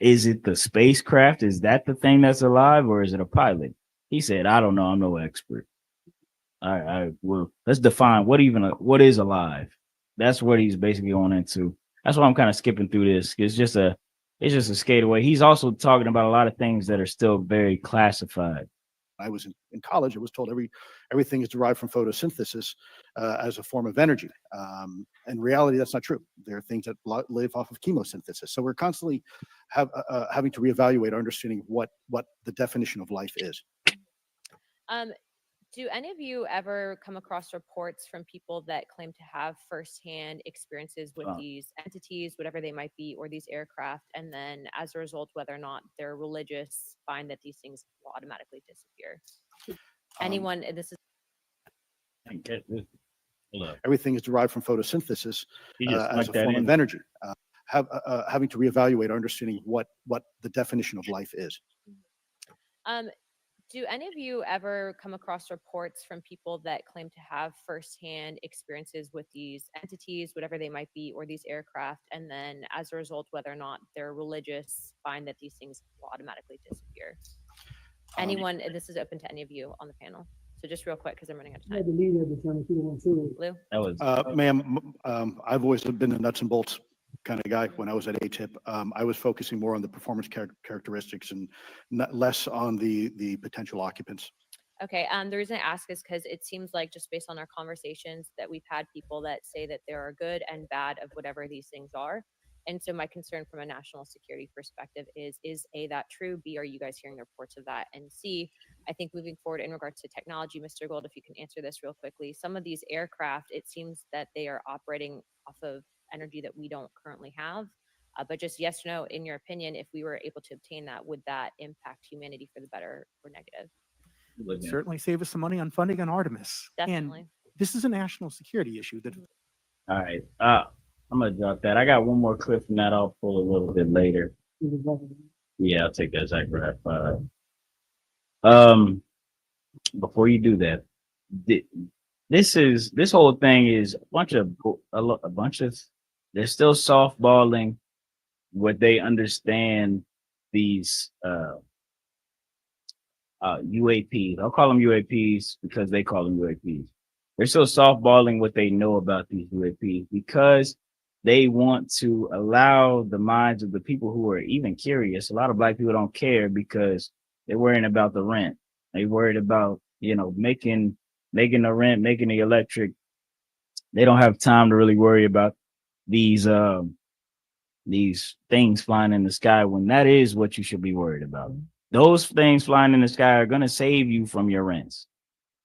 S1: "Is it the spacecraft? Is that the thing that's alive, or is it a pilot?" He said, "I don't know. I'm no expert." All right, well, let's define what is alive. That's what he's basically going into. That's why I'm kind of skipping through this. It's just a skate away. He's also talking about a lot of things that are still very classified.
S4: I was in college, I was told everything is derived from photosynthesis as a form of energy. In reality, that's not true. There are things that live off of chemosynthesis. So we're constantly having to reevaluate our understanding of what the definition of life is.
S3: Do any of you ever come across reports from people that claim to have firsthand experiences with these entities, whatever they might be, or these aircraft, and then as a result, whether or not they're religious, find that these things will automatically disappear? Anyone, this is
S1: can't get this. Hold up.
S4: Everything is derived from photosynthesis
S1: You just
S4: as
S1: snuck
S4: a
S1: that
S4: form
S1: in.
S4: of energy. Having to reevaluate our understanding of what the definition of life is.
S3: Do any of you ever come across reports from people that claim to have firsthand experiences with these entities, whatever they might be, or these aircraft, and then as a result, whether or not they're religious, find that these things will automatically disappear? Anyone, this is open to any of you on the panel. So just real quick, because I'm running out of time. Lou?
S1: That was
S4: Ma'am, I've always been a nuts and bolts kind of guy when I was at ATIP. I was focusing more on the performance characteristics and less on the potential occupants.
S3: Okay, the reason I ask is because it seems like just based on our conversations that we've had people that say that there are good and bad of whatever these things are. And so my concern from a national security perspective is A, that true? B, are you guys hearing the reports of that? And C, I think moving forward in regards to technology, Mr. Gold, if you can answer this real quickly, some of these aircraft, it seems that they are operating off of energy that we don't currently have. But just yes or no, in your opinion, if we were able to obtain that, would that impact humanity for the better or negative?
S7: Certainly save us some money on funding on Artemis.
S3: Definitely.
S7: And this is a national security issue that
S1: all right. I'm gonna drop that. I got one more clip from that. I'll pull a little bit later. Yeah, I'll take that Zachariah 5. Before you do that, this whole thing is a bunch of they're still softballing what they understand these UAPs. I'll call them UAPs because they call them UAPs. They're still softballing what they know about these UAPs because they want to allow the minds of the people who are even curious. A lot of black people don't care because they're worrying about the rent. They worried about, making the rent, making the electric. They don't have time to really worry about these things flying in the sky when that is what you should be worried about. Those things flying in the sky are going to save you from your rents.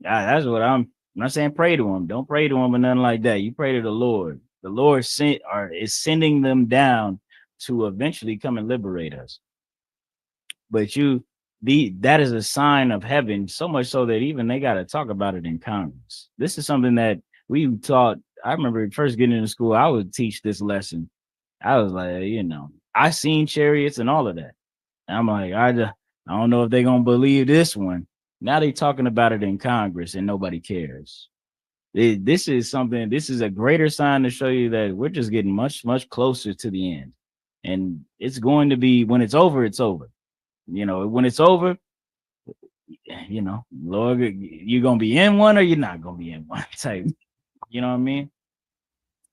S1: That's what I'm not saying pray to them. Don't pray to them or nothing like that. You pray to the Lord. The Lord is sending them down to eventually come and liberate us. But that is a sign of heaven, so much so that even they got to talk about it in Congress. This is something that we taught. I remember first getting into school, I would teach this lesson. I was like, I seen chariots and all of that. And I'm like, I don't know if they're going to believe this one. Now they talking about it in Congress and nobody cares. This is a greater sign to show you that we're just getting much, much closer to the end. And it's going to be, when it's over, it's over. When it's over, Lord, you're going to be in one or you're not going to be in one type. You know what I mean?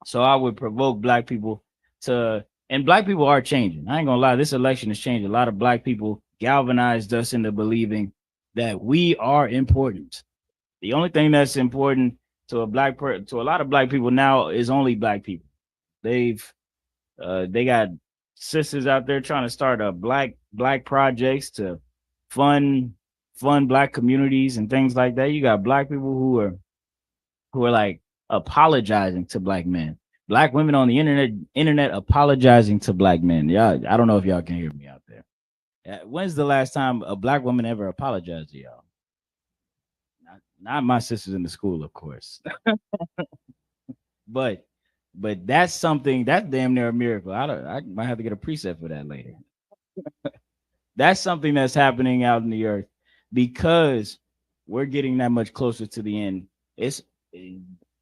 S1: So I would provoke black people and black people are changing. I ain't gonna lie, this election has changed. A lot of black people galvanized us into believing that we are important. The only thing that's important to a lot of black people now is only black people. They got sisters out there trying to start a black projects to fund black communities and things like that. You got black people who are like apologizing to black men. Black women on the internet apologizing to black men. Yeah, I don't know if y'all can hear me out there. When's the last time a black woman ever apologized to y'all? Not my sisters in the school, of course. but that's something that's damn near a miracle. I might have to get a preset for that later. That's something that's happening out in the earth because we're getting that much closer to the end.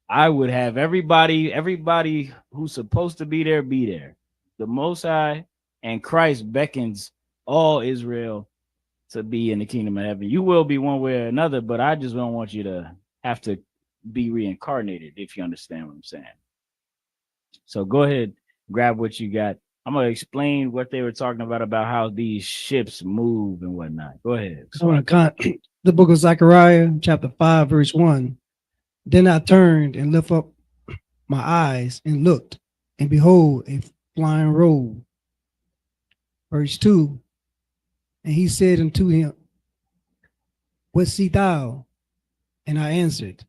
S1: I would have everybody who's supposed to be there be there. The Most High and Christ beckons all Israel to be in the kingdom of heaven. You will be one way or another, but I just don't want you to have to be reincarnated, if you understand what I'm saying. So go ahead, grab what you got. I'm going to explain what they were talking about how these ships move and whatnot. Go ahead.
S2: The book of Zechariah, chapter 5, verse 1. Then I turned and lifted up my eyes and looked, and behold, a flying roll. Verse 2. And he said unto him, what seest thou? And I answered,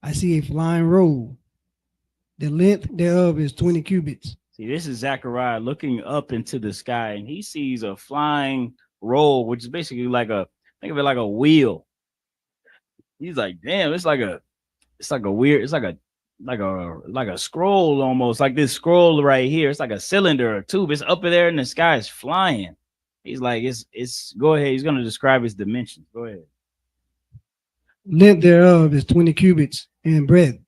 S2: I see a flying roll. The length thereof is 20 cubits.
S1: See, this is Zechariah looking up into the sky, and he sees a flying roll, which is basically think of it like a wheel. He's like, damn, it's like a it's like a weird, it's like a scroll almost, like this scroll right here. It's like a cylinder or tube. It's up in there and the sky is flying. He's like, it's go ahead. He's gonna describe his dimensions. Go ahead.
S2: Length thereof is 20 cubits, and breadth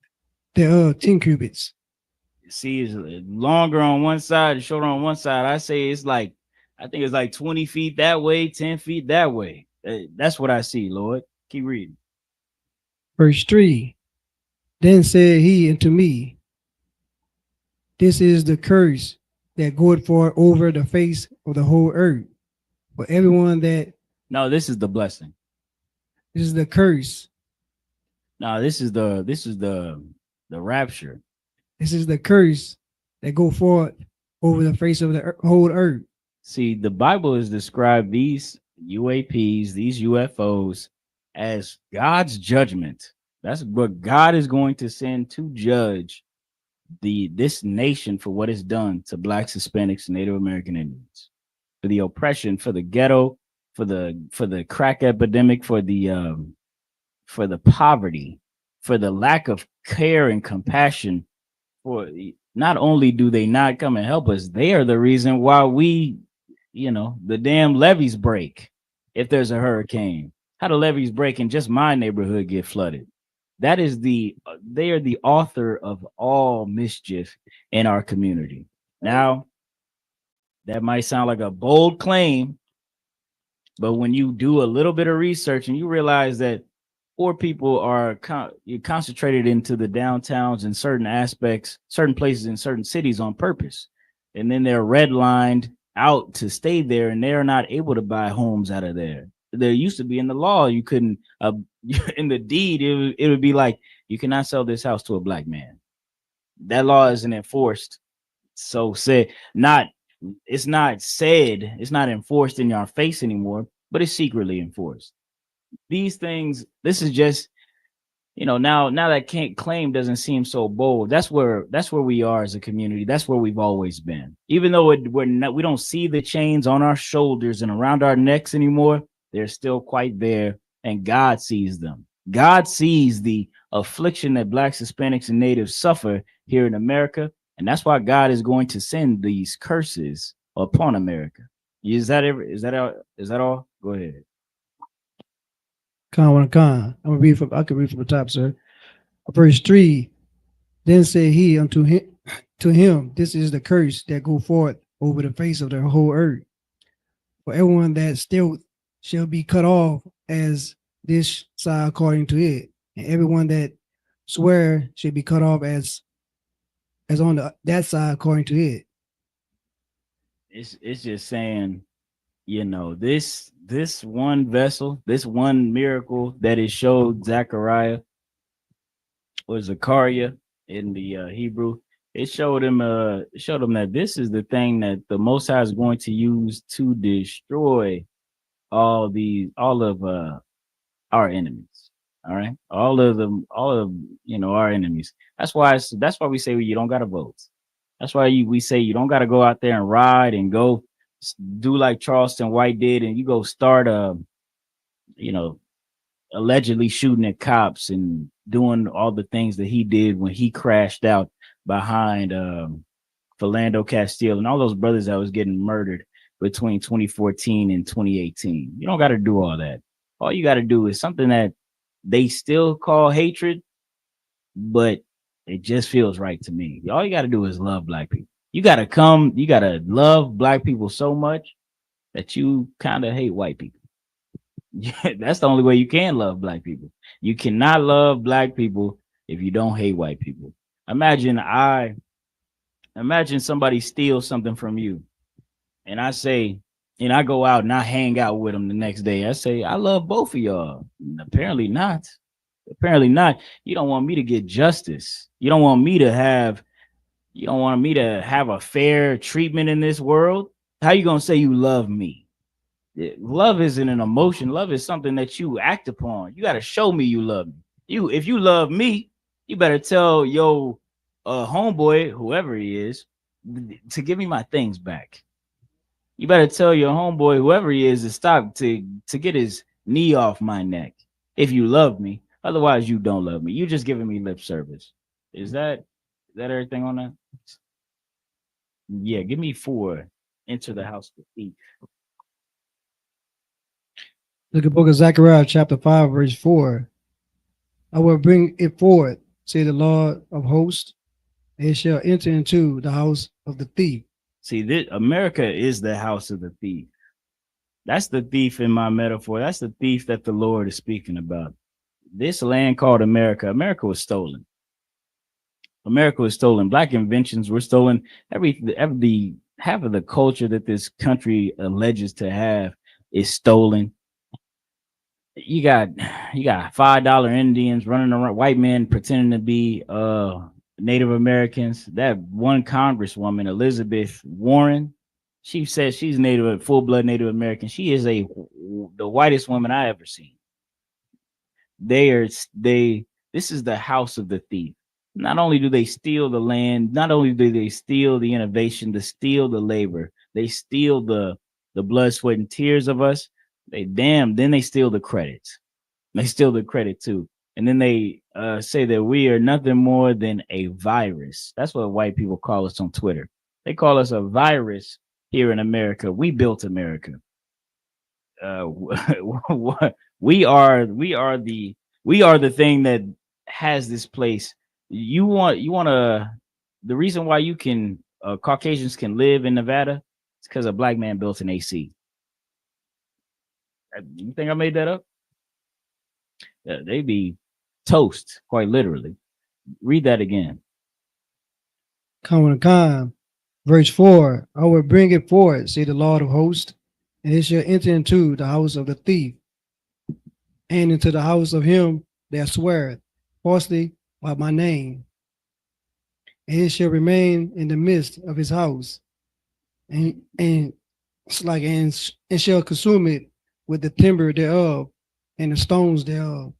S2: thereof 10 cubits.
S1: See, it's longer on one side, shorter on one side. I say it's like, I think it's like 20 feet that way, 10 feet that way. That's what I see, Lord. Keep reading.
S2: Verse 3. Then said he unto me, this is the curse that goeth forth over the face of the whole earth. For everyone that,
S1: No, this is the blessing.
S2: this is the curse.
S1: No, this is the rapture.
S2: This is the curse that go forth over the face of the whole earth.
S1: See, the Bible has described these UAPs, these UFOs, as God's judgment. That's what God is going to send to judge this nation for what it's done to Blacks, Hispanics, and Native American Indians, for the oppression, for the ghetto, for the crack epidemic, for the poverty, for the lack of care and compassion. For not only do they not come and help us, they are the reason why we, the damn levees break. If there's a hurricane, how the levees break and just my neighborhood get flooded. They are the author of all mischief in our community. Now, that might sound like a bold claim, but when you do a little bit of research and you realize that poor people are concentrated into the downtowns and certain aspects, certain places in certain cities on purpose, and then they're redlined out to stay there, and they're not able to buy homes out of there. There used to be in the law, you couldn't in the deed, it would be like, you cannot sell this house to a black man. That law isn't enforced. So it's not enforced in your face anymore, but it's secretly enforced. These things, this is just, now that can't claim doesn't seem so bold. That's where we are as a community. That's where we've always been. Even though we don't see the chains on our shoulders and around our necks anymore, they're still quite there, and God sees them. God sees the affliction that Blacks, Hispanics, and Natives suffer here in America, and that's why God is going to send these curses upon America. Is that all? Go ahead.
S2: Con. I can read from the top, sir. Verse 3. Then said he unto him, this is the curse that go forth over the face of the whole earth. For everyone that still shall be cut off as this side according to it, and everyone that swear should be cut off as on that side according to it.
S1: It's just saying, this one vessel, this one miracle that it showed Zechariah or Zechariah in the Hebrew, it showed him that this is the thing that the Most High is going to use to destroy all of our enemies. All right, all of our enemies. That's why we say you don't gotta vote. That's why we say you don't gotta go out there and ride and go do like Charleston White did, and you go start allegedly shooting at cops and doing all the things that he did when he crashed out behind Philando Castile and all those brothers that was getting murdered between 2014 and 2018. You don't got to do all that. All you got to do is something that they still call hatred, but it just feels right to me. All you got to do is love black people. You got to love black people so much that you kind of hate white people. That's the only way you can love black people. You cannot love black people if you don't hate white people. Imagine somebody steals something from you, and I go out and I hang out with them the next day. I say, I love both of y'all. Apparently not. Apparently not. You don't want me to get justice. You don't want me to have a fair treatment in this world. How you gonna say you love me? Love isn't an emotion. Love is something that you act upon. You got to show me you love me. If you love me, you better tell your homeboy, whoever he is, to give me my things back. You better tell your homeboy, whoever he is, to stop, to get his knee off my neck. If you love me, Otherwise, you don't love me. You just giving me lip service. Is that everything on that? Yeah, give me 4. Enter the house of the thief.
S2: Look at the book of Zechariah, chapter 5, verse 4. I will bring it forward, say the Lord of hosts, and it shall enter into the house of the thief.
S1: See, this America is the house of the thief. That's the thief in my metaphor. That's the thief that the Lord is speaking about. This land called America, America was stolen. America was stolen. Black inventions were stolen. Every half of the culture that this country alleges to have is stolen. You got $5 Indians running around, white men pretending to be Native Americans. That one Congresswoman, Elizabeth Warren, she says she's full blood Native American. She is the whitest woman I ever seen. This is the house of the thief. Not only do they steal the land, not only do they steal the innovation, they steal the labor, they steal the blood, sweat, and tears of us. Then they steal the credits. They steal the credit too. And then they say that we are nothing more than a virus. That's what white people call us on Twitter. They call us a virus here in America. We built America. we are the thing that has this place. You want to the reason why Caucasians can live in Nevada, it's because a black man built an AC. You think I made that up? They be toast, quite literally. Read that again.
S2: Come, verse 4. I will bring it forward, say the Lord of hosts, and it shall enter into the house of the thief, and into the house of him that sweareth falsely by my name. And it shall remain in the midst of his house, and shall consume it with the timber thereof and the stones thereof.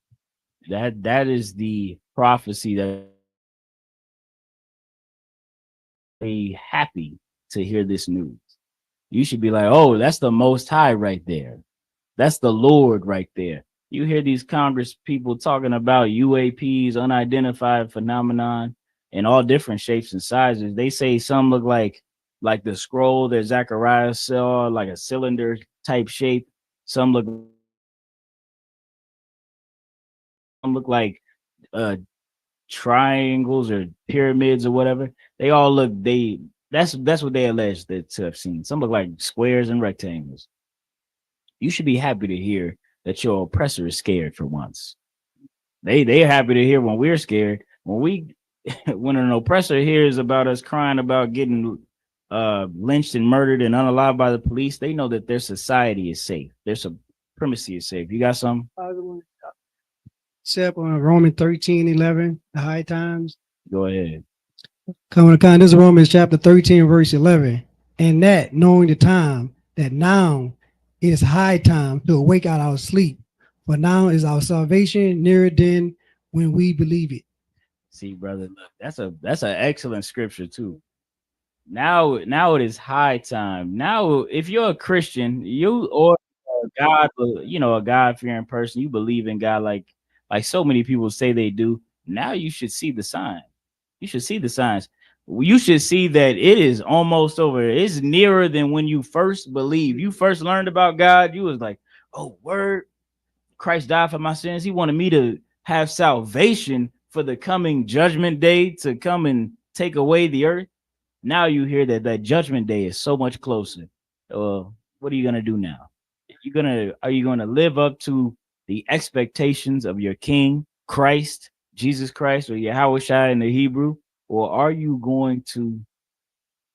S1: That is the prophecy that be happy to hear this news. You should be like, oh, that's the Most High right there. That's the Lord right there. You hear these Congress people talking about UAPs, unidentified phenomenon, in all different shapes and sizes. They say some look like the scroll that Zechariah saw, like a cylinder type shape. Some look like triangles or pyramids or whatever. They all look that's what they allege to have seen. Some look like squares and rectangles. You should be happy to hear that your oppressor is scared for once. They're happy to hear when we're scared. When an oppressor hears about us crying about getting lynched and murdered and unalived by the police, they know that their society is safe. Their supremacy is safe. You got some?
S2: Except on Romans 13:11, the high times.
S1: Go ahead.
S2: This is Romans chapter 13, verse 11. And that, knowing the time, that now it is high time to awake out our sleep. For now is our salvation nearer than when we believe it.
S1: See, brother, look, that's an excellent scripture too. Now it is high time. Now, if you're a Christian, you or a God-fearing person, you believe in God like so many people say they do. Now you should see the sign. You should see the signs. You should see that it is almost over. It's nearer than when you first believed. You first learned about God. You was like, oh, word, Christ died for my sins. He wanted me to have salvation for the coming judgment day to come and take away the earth. Now you hear that judgment day is so much closer. What are you gonna do now? Are you gonna live up to the expectations of your King Christ, Jesus Christ, or Yahushua in the Hebrew, or are you going to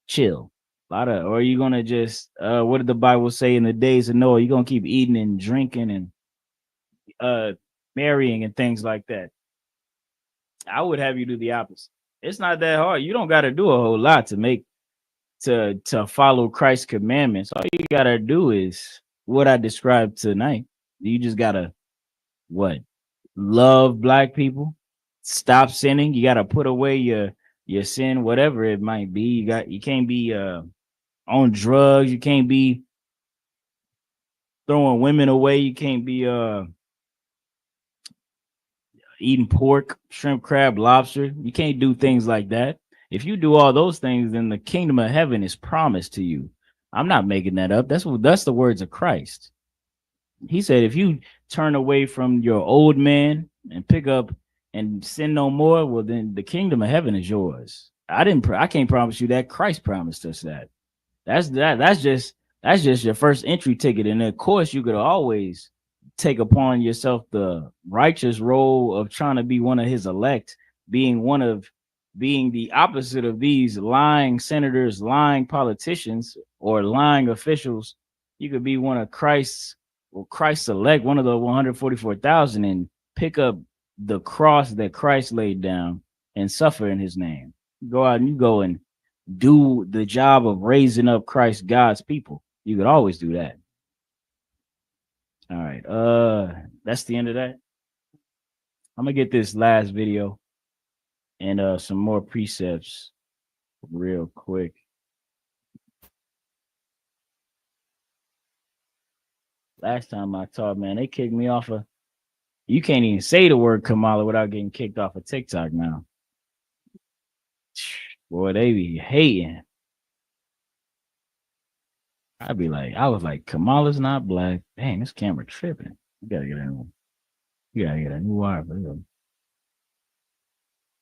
S1: chill? Or are you gonna just what did the Bible say in the days of Noah? You're gonna keep eating and drinking and marrying and things like that. I would have you do the opposite. It's not that hard. You don't got to do a whole lot to follow Christ's commandments. All you got to do is what I described tonight. You just got to love black people, stop sinning. You got to put away your sin, whatever it might be. You can't be on drugs. You can't be throwing women away. You can't be eating pork, shrimp, crab, lobster. You can't do things like that. If you do all those things, then the kingdom of heaven is promised to you. I'm not making that up. That's the words of Christ. He said, if you turn away from your old man and pick up and sin no more, well, then the kingdom of heaven is yours. I can't promise you that. Christ promised us that. That's just your first entry ticket. And of course, you could always take upon yourself the righteous role of trying to be one of his elect, being the opposite of these lying senators, lying politicians, or lying officials. You could be one of Christ's elect, one of the 144,000, and pick up the cross that Christ laid down and suffer in his name. Go out and you go and do the job of raising up Christ, God's people. You could always do that. All right. That's the end of that. I'm gonna get this last video and some more precepts real quick. Last time I taught, man, they kicked me off of. You can't even say the word Kamala without getting kicked off of TikTok now. Boy, they be hating. I was like, Kamala's not black. Dang, this camera tripping. You gotta get a new wire for this.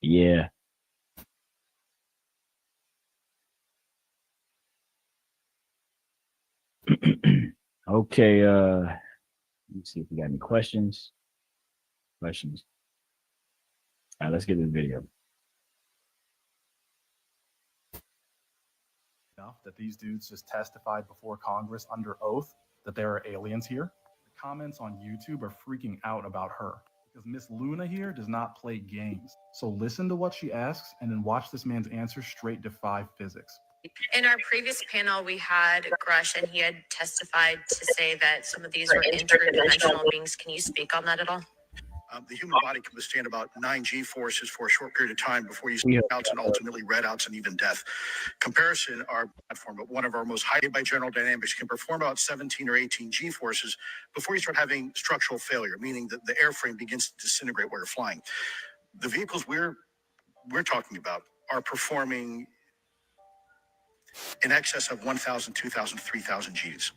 S1: Yeah. Okay, let me see if we got any questions. All right, let's get this video.
S8: Enough that these dudes just testified before Congress under oath that there are aliens here. The comments on YouTube are freaking out about her because Miss Luna here does not play games. So listen to what she asks and then watch this man's answer straight defy physics.
S9: In our previous panel, we had Grush, and he had testified to say that some of these were interdimensional beings. Can you speak on that at all?
S4: The human body can withstand about 9 G forces for a short period of time before you see outs and ultimately red outs and even death. Comparison, our platform, but one of our most highly by General Dynamics, can perform about 17 or 18 G forces before you start having structural failure, meaning that the airframe begins to disintegrate while you're flying. The vehicles we're talking about are performing in excess of 1,000, 2,000, 3,000 Gs.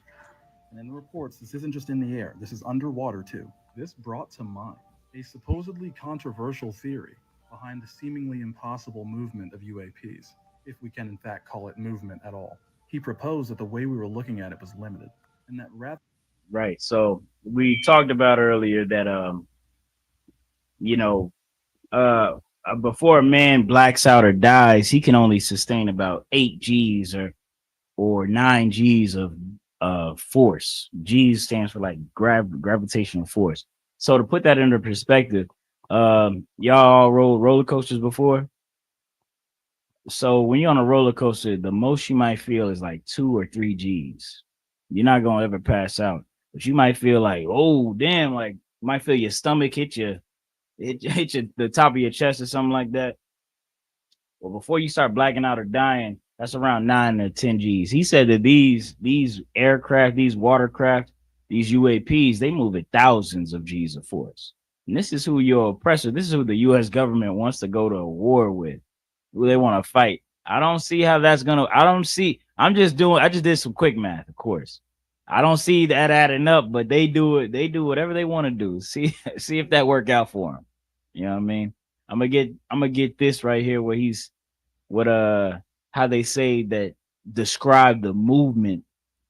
S8: And in the reports, this isn't just in the air, this is underwater too. This brought to mind a supposedly controversial theory behind the seemingly impossible movement of UAPs, if we can in fact call it movement at all. He proposed that the way we were looking at it was limited, and that rather.
S1: Right. So we talked about earlier that you know, before a man blacks out or dies, he can only sustain about 8 Gs or 9 Gs of force. Gs stands for like gravitational force. So to put that into perspective, y'all rode roller coasters before. So when you're on a roller coaster, the most you might feel is like 2 or 3 Gs. You're not gonna ever pass out, but you might feel like, oh damn, like you might feel your stomach hit the top of your chest or something like that. Well, before you start blacking out or dying, that's around 9 or 10 Gs. He said that these aircraft, these watercraft, these UAPs, they move at thousands of Gs of force. And this is who your oppressor, this is who the US government wants to go to a war with, who they want to fight. I don't see how that's gonna, I just did some quick math, of course. I don't see that adding up, but they do whatever they want to do. See if that work out for them. You know what I mean? I'm gonna get this right here where he's how they say that describe the movement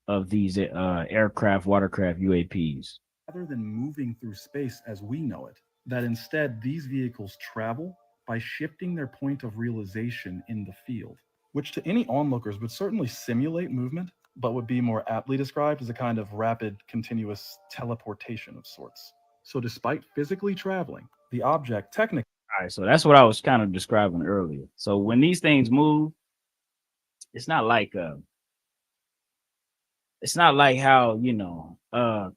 S1: of these aircraft, watercraft, UAPs.
S8: Rather than moving through space as we know it, that instead these vehicles travel by shifting their point of realization in the field, which to any onlookers would certainly simulate movement, but would be more aptly described as a kind of rapid, continuous teleportation of sorts. So despite physically traveling, the object technically.
S1: All right, so that's what I was kind of describing earlier. So when these things move, it's not like how,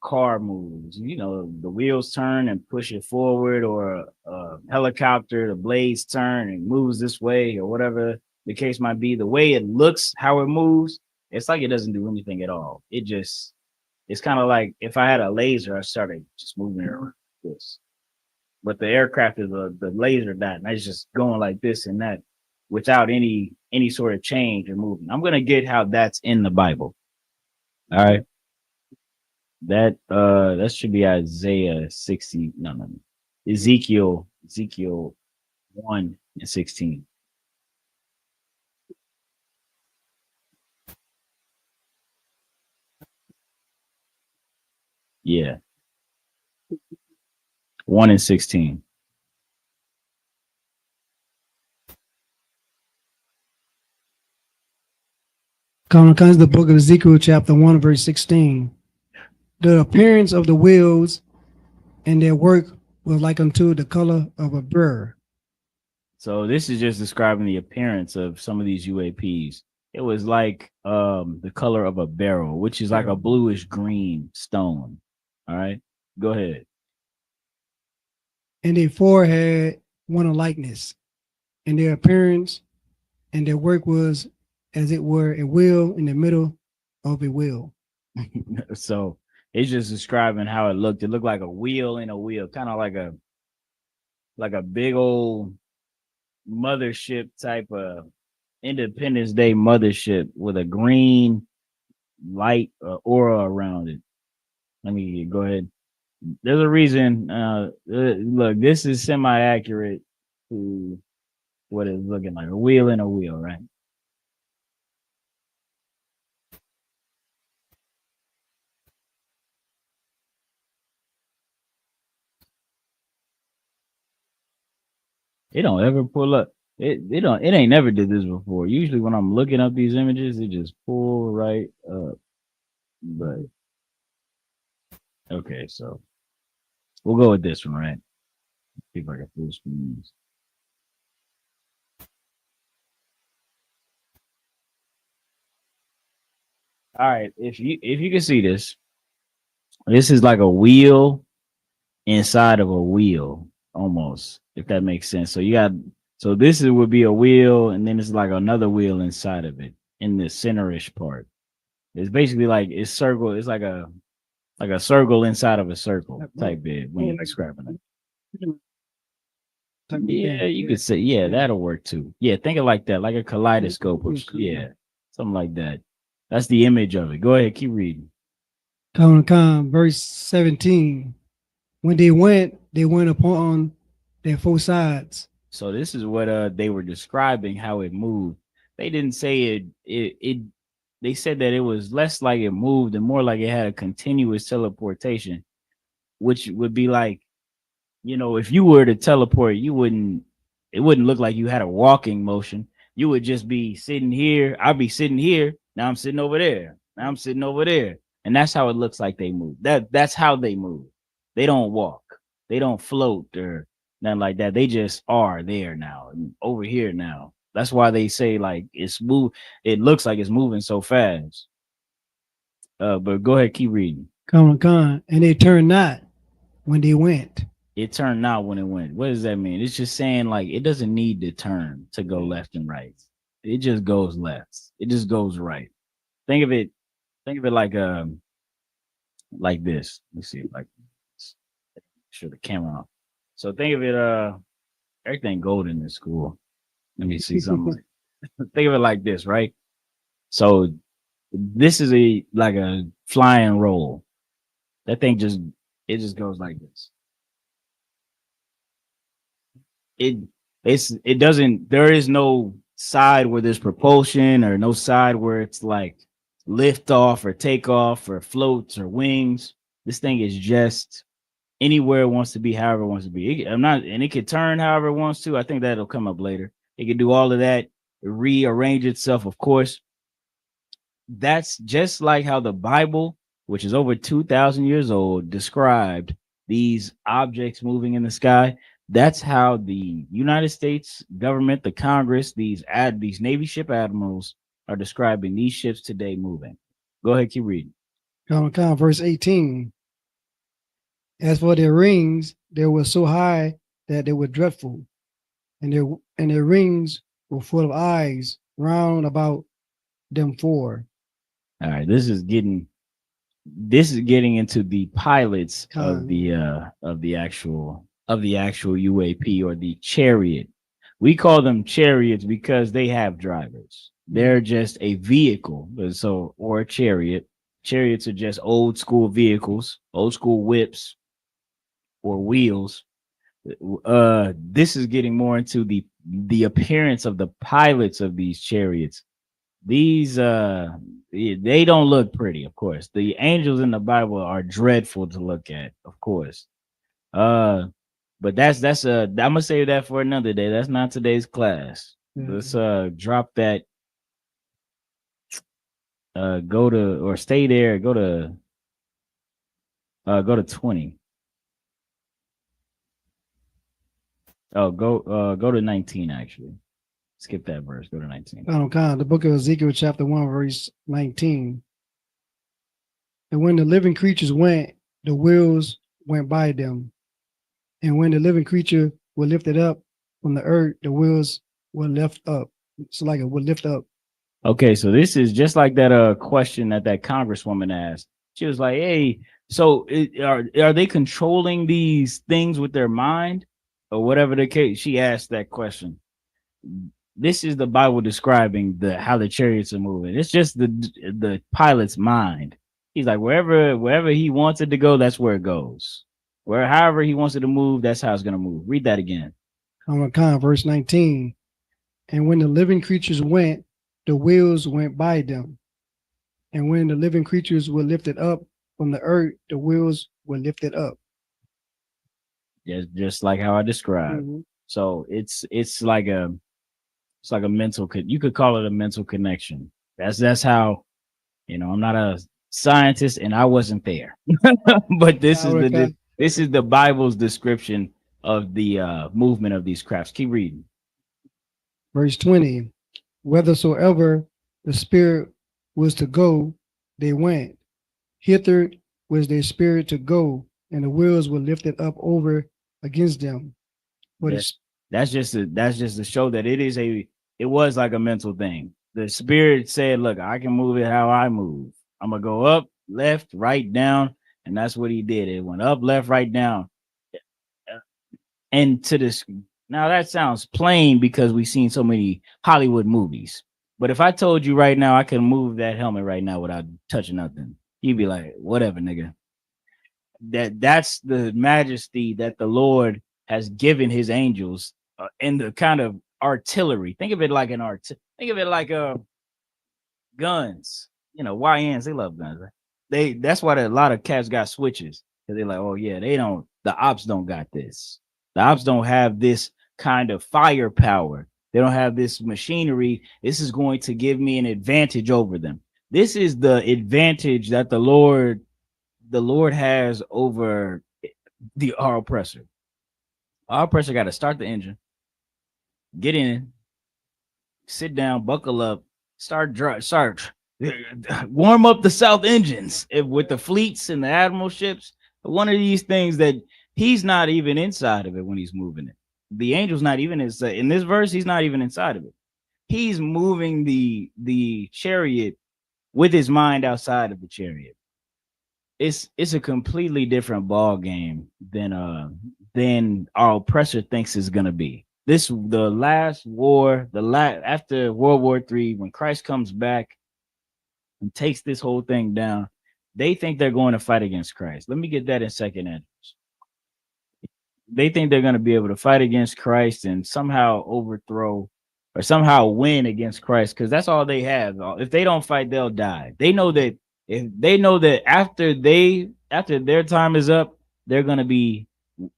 S1: car moves. The wheels turn and push it forward, or a helicopter, the blades turn and moves this way, or whatever the case might be. The way it looks, how it moves, it's like it doesn't do anything at all. It's kind of like if I had a laser, I started just moving it around this. but the aircraft is the laser dot, and it's just going like this and that without any sort of change or movement. I'm gonna get how that's in the Bible. All right. That should be Isaiah 60. No. Ezekiel 1:16. Yeah. 1:16.
S2: Comes the book of Ezekiel, chapter 1, verse 16. The appearance of the wheels and their work was like unto the color of a burr.
S1: So this is just describing the appearance of some of these UAPs. It was like the color of a barrel, which is like a bluish green stone. All right. Go ahead.
S2: And their forehead one a likeness, and their appearance and their work was as it were a wheel in the middle of a wheel.
S1: So it's just describing how it looked. It looked like a wheel in a wheel, kind of like a big old mothership type of Independence Day mothership with a green light aura around it. Let me go ahead. There's a reason. Look, this is semi-accurate to what it's looking like. A wheel in a wheel, right? It don't ever pull up. It ain't never did this before. Usually when I'm looking up these images, it just pull right up. But okay, so we'll go with this one, right? See if I can full screen this. All right, if you can see this, this is like a wheel inside of a wheel, almost, if that makes sense. So this would be a wheel, and then it's like another wheel inside of it in the centerish part. It's basically like it's circle. It's like a circle inside of a circle type bit when you're describing it. Yeah, you could say, yeah, that'll work too. Yeah, think of like that, like a kaleidoscope. Yeah, something like that. That's the image of it. Go ahead, keep reading.
S2: Verse 17. When they went upon their four sides.
S1: So this is what they were describing how it moved. They didn't say it they said that it was less like it moved and more like it had a continuous teleportation, which would be like, if you were to teleport, it wouldn't look like you had a walking motion. You would just be sitting here. I'd be sitting here. Now I'm sitting over there. Now I'm sitting over there. And that's how it looks like they move. That's how they move. They don't walk. They don't float or nothing like that. They just are there now, over here now. That's why they say like it's move. It looks like it's moving so fast. But go ahead, keep reading.
S2: And they turned not when they went.
S1: It turned not when it went. What does that mean? It's just saying like it doesn't need to turn to go left and right. It just goes left. It just goes right. Think of it like this. Let's see, like sure the camera off. So think of it everything gold in this school. Let me see something like think of it like this, right? So this is like a flying roll. That thing just goes like this. It doesn't, there is no side where there's propulsion or no side where it's like lift off or take off or floats or wings. This thing is just anywhere it wants to be, however it wants to be. And it could turn however it wants to. I think that'll come up later. It can do all of that, rearrange itself, of course. That's just like how the Bible, which is over 2,000 years old, described these objects moving in the sky. That's how the United States government, the Congress, these Navy ship admirals are describing these ships today moving. Go ahead, keep reading.
S2: Verse 18. As for their rings, they were so high that they were dreadful, and their rings were full of eyes round about them four.
S1: All right, this is getting into the pilots of the of the actual UAP or the chariot. We call them chariots because they have drivers. They're just a vehicle. So, or a chariot. Chariots are just old school vehicles, old school whips or wheels. This is getting more into the appearance of the pilots of these chariots. These they don't look pretty, of course. The angels in the Bible are dreadful to look at, of course. But that's I'm gonna save that for another day. That's not today's class. Let's drop that. Go to or stay there. Go to 20. Oh, go to 19 actually. Skip that verse. Go to 19.
S2: The book of Ezekiel, chapter 1, verse 19. And when the living creatures went, the wheels went by them. And when the living creature were lifted up from the earth, the wheels were lift up. It's like it would lift up.
S1: Okay, so this is just like that question that congresswoman asked. She was like, "Hey, so are they controlling these things with their mind, or whatever the case?" She asked that question. This is the Bible describing how the chariots are moving. It's just the pilot's mind. He's like, wherever he wants it to go, that's where it goes. However he wants it to move, that's how it's gonna move. Read that again.
S2: Verse 19. And when the living creatures went, the wheels went by them. And when the living creatures were lifted up from the earth, the wheels were lifted up.
S1: Just like how I described.
S2: Mm-hmm.
S1: So it's like a mental. You could call it a mental connection. That's how. I'm not a scientist, and I wasn't there, but this is the Bible's description of the movement of these crafts. Keep reading.
S2: Verse 20. Whithersoever the spirit was to go, they went. Hither was their spirit to go, and the wheels were lifted up over against them.
S1: That's just to show that it was like a mental thing. The spirit said, "Look, I can move it how I move. I'm gonna go up, left, right, down," and that's what he did. It went up, left, right, down, and to this. Now that sounds plain because we've seen so many Hollywood movies. But if I told you right now I can move that helmet right now without touching nothing, you'd be like, "Whatever, nigga." That's the majesty that the Lord has given his angels in the kind of artillery. Think of it like think of it like guns. YNs, they love guns. Right? That's why a lot of cats got switches, because they're like, oh yeah, the ops don't got this. The ops don't have this kind of firepower. They don't have this machinery. This is going to give me an advantage over them. This is the advantage that the Lord has over our oppressor. Our oppressor got to start the engine, get in, sit down, buckle up, start warm up the South engines with the fleets and the admiral ships. One of these things that he's not even inside of it when he's moving it. The angel's not even inside. In this verse, he's not even inside of it. He's moving the chariot with his mind outside of the chariot. It's a completely different ball game than our oppressor thinks is gonna be. The last war, after World War III, when Christ comes back and takes this whole thing down, they think they're going to fight against Christ. Let me get that in second entrance. They think they're going to be able to fight against Christ and somehow overthrow or somehow win against Christ, because that's all they have. If they don't fight, they'll die. They know that after their time is up, they're going to be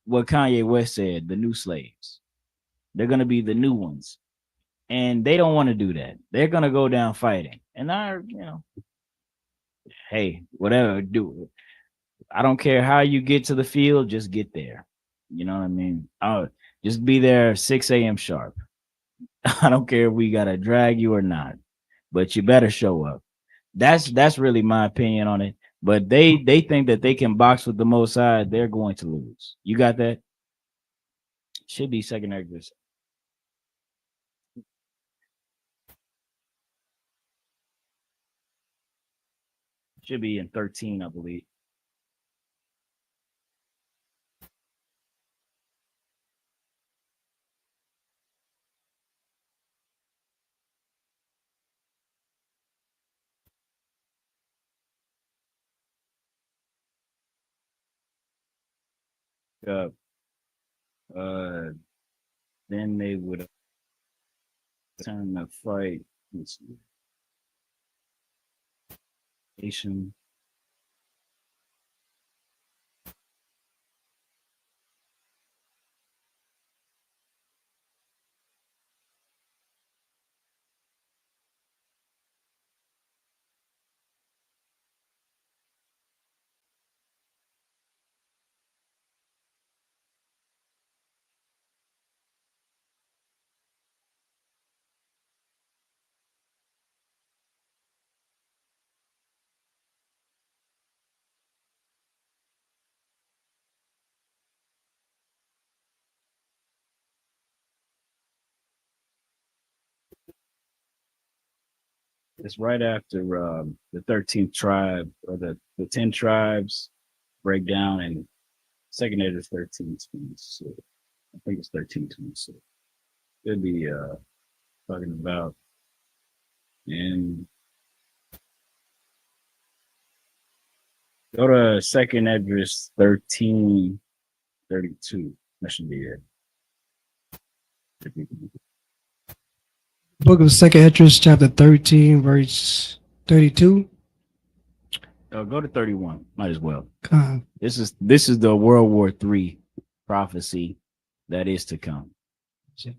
S1: what Kanye West said, the new slaves. They're going to be the new ones. And they don't want to do that. They're going to go down fighting. And hey, whatever, do it. I don't care how you get to the field, just get there. You know what I mean? Just be there 6 a.m. sharp. I don't care if we gotta drag you or not, but you better show up. That's really my opinion on it. But they think that they can box with the Most High, they're going to lose. You got that? Should be secondary. Should be in 13, I believe. up, then they would turn the fight. Let's see. Nation. It's right after the 13th tribe or the 10 tribes break down, and second ed is 1326. I think it's 1326. Could be talking about and go to second address 1332. That should be it.
S2: Book of Second Esdras, chapter 13, verse 32.
S1: Go to 31. Might as well.
S2: Uh,
S1: This is the World War III prophecy that is to come.
S2: This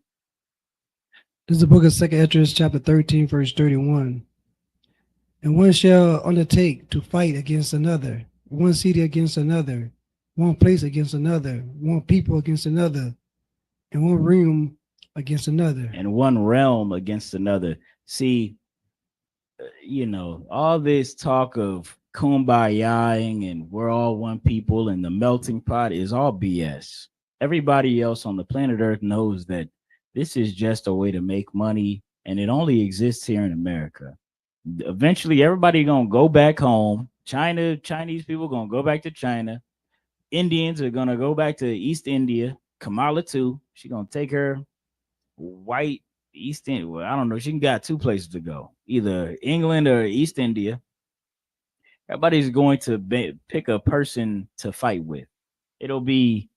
S2: is the book of Second Esdras, chapter 13, verse 31. And one shall undertake to fight against another, one city against another, one place against another, one people against another, and one realm against another.
S1: And one realm against another. See, all this talk of kumbayaing and we're all one people and the melting pot is all BS. Everybody else on the planet Earth knows that this is just a way to make money, and it only exists here in America. Eventually, everybody gonna go back home. Chinese people gonna go back to China. Indians are gonna go back to East India. Kamala too. She gonna take her white East India. Well, I don't know. She got two places to go, either England or East India. Everybody's going to pick a person to fight with. It'll be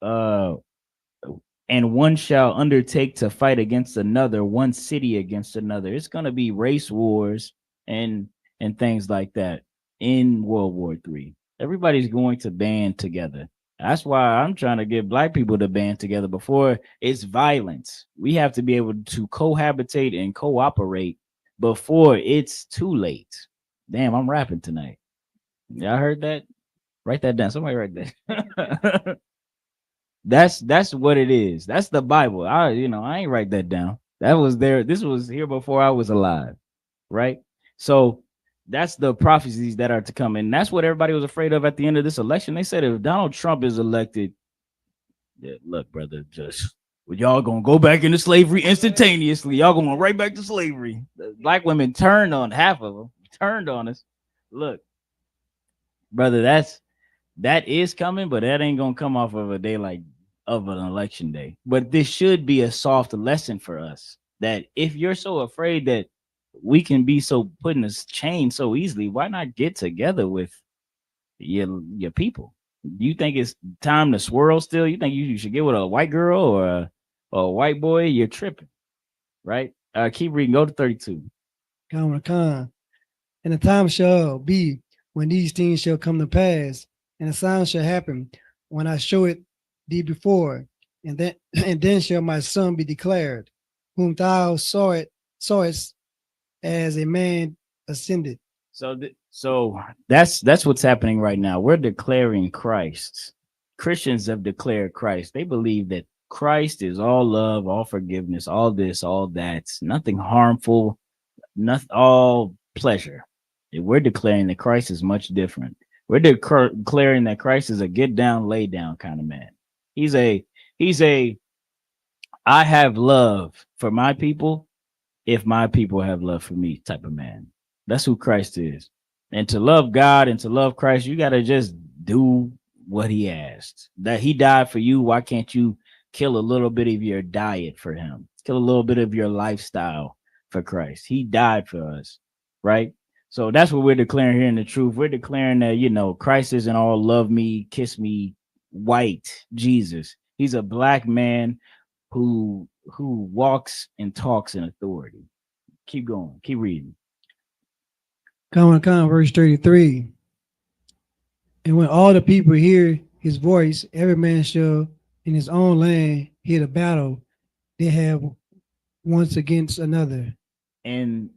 S1: and one shall undertake to fight against another, one city against another. It's going to be race wars and things like that in World War III. Everybody's going to band together. That's why I'm trying to get black people to band together before it's violence. We have to be able to cohabitate and cooperate before it's too late. Damn, I'm rapping tonight. Y'all heard that? Write that down. Somebody write that. That's what it is. That's the Bible. I ain't write that down. That was there. This was here before I was alive, right? So that's the prophecies that are to come, and that's what everybody was afraid of at the end of this election. They said if Donald Trump is elected, look, brother, just y'all gonna go back into slavery instantaneously. Y'all going right back to slavery. The black women turned on half of them, turned on us. Look, brother, that is coming, but that ain't gonna come off of a day like of an election day. But this should be a soft lesson for us that if you're so afraid that we can be so put in this chain so easily, why not get together with your people? You think it's time to swirl still? You think you should get with a white girl or a white boy? You're tripping, right? Keep reading. Go to 32.
S2: And the time shall be when these things shall come to pass, and the sign shall happen when I show it thee before, and then shall my son be declared, whom thou sawest as a man ascended.
S1: So that's what's happening right now. We're declaring Christ. Christians have declared Christ. They believe that Christ is all love, all forgiveness, all this, all that, nothing harmful, nothing, all pleasure. We're declaring that Christ is much different. We're declaring that Christ is a get down, lay down kind of man. He's a I have love for my people if my people have love for me type of man. That's who Christ is. And to love God and to love Christ, you got to just do what he asked. That he died for you. Why can't you kill a little bit of your diet for him? Kill a little bit of your lifestyle for Christ. He died for us, right? So that's what we're declaring here in the truth. We're declaring that, Christ isn't all love me, kiss me, white Jesus. He's a black man who walks and talks in authority. Keep going. Keep reading.
S2: Verse 33. And when all the people hear his voice, every man shall in his own land hear the battle they have once against another.
S1: And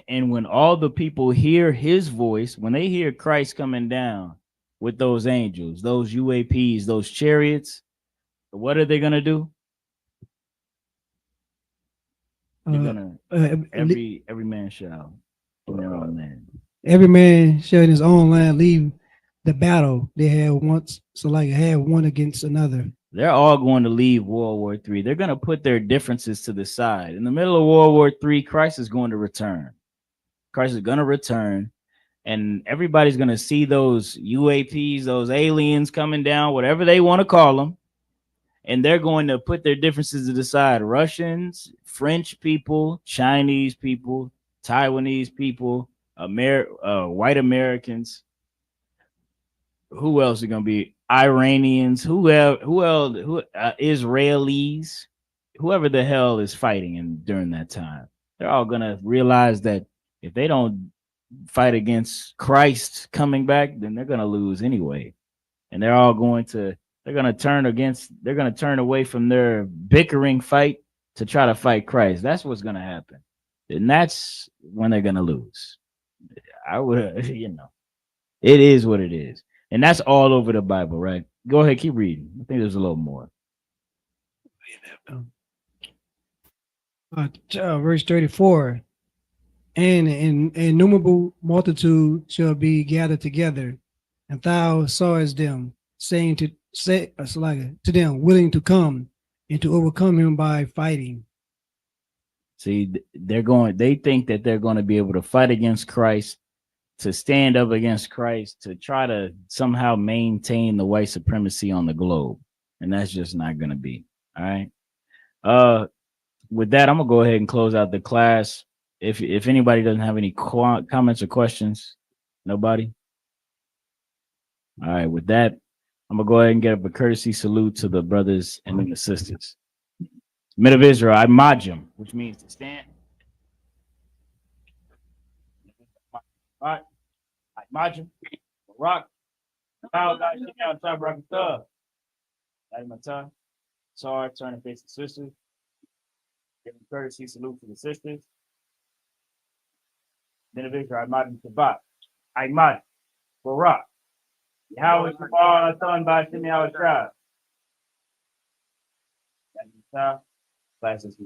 S1: when all the people hear his voice, when they hear Christ coming down with those angels, those UAPs, those chariots, what are they gonna do? They're gonna every man shall in their own land.
S2: Every man shall in his own land leave the battle they had once, so like had one against another.
S1: They're all going to leave World War III. They're going to put their differences to the side. In the middle of World War III, Christ is going to return. Christ is going to return, and everybody's going to see those UAPs, those aliens coming down, whatever they want to call them, and they're going to put their differences to the side. Russians, French people, Chinese people, Taiwanese people, white Americans. Who else is going to be? Iranians, Israelis, whoever the hell is fighting during that time. They're all going to realize that if they don't fight against Christ coming back, then they're going to lose anyway. And they're going to turn away from their bickering fight to try to fight Christ. That's what's going to happen. And that's when they're going to lose. I would, it is what it is. And that's all over the Bible, right? Go ahead, keep reading. I think there's a little more.
S2: Verse 34. And an innumerable multitude shall be gathered together, and thou sawest them, saying to them, willing to come and to overcome him by fighting.
S1: See, they think that they're going to be able to fight against Christ, to stand up against Christ, to try to somehow maintain the white supremacy on the globe. And that's just not going to be. All right. With that, I'm going to go ahead and close out the class. If anybody doesn't have any comments or questions, nobody? All right. With that, I'm going to go ahead and get up a courtesy salute to the brothers and the sisters. Men of Israel, I majim, which means to stand. All right. Majim, rock, sorry, turn and face the sisters. Give a courtesy salute to the sisters. Then of Israel, I majim Shabbat. I majim, rock. How is the bar son by Shimi Al Shah? Classes.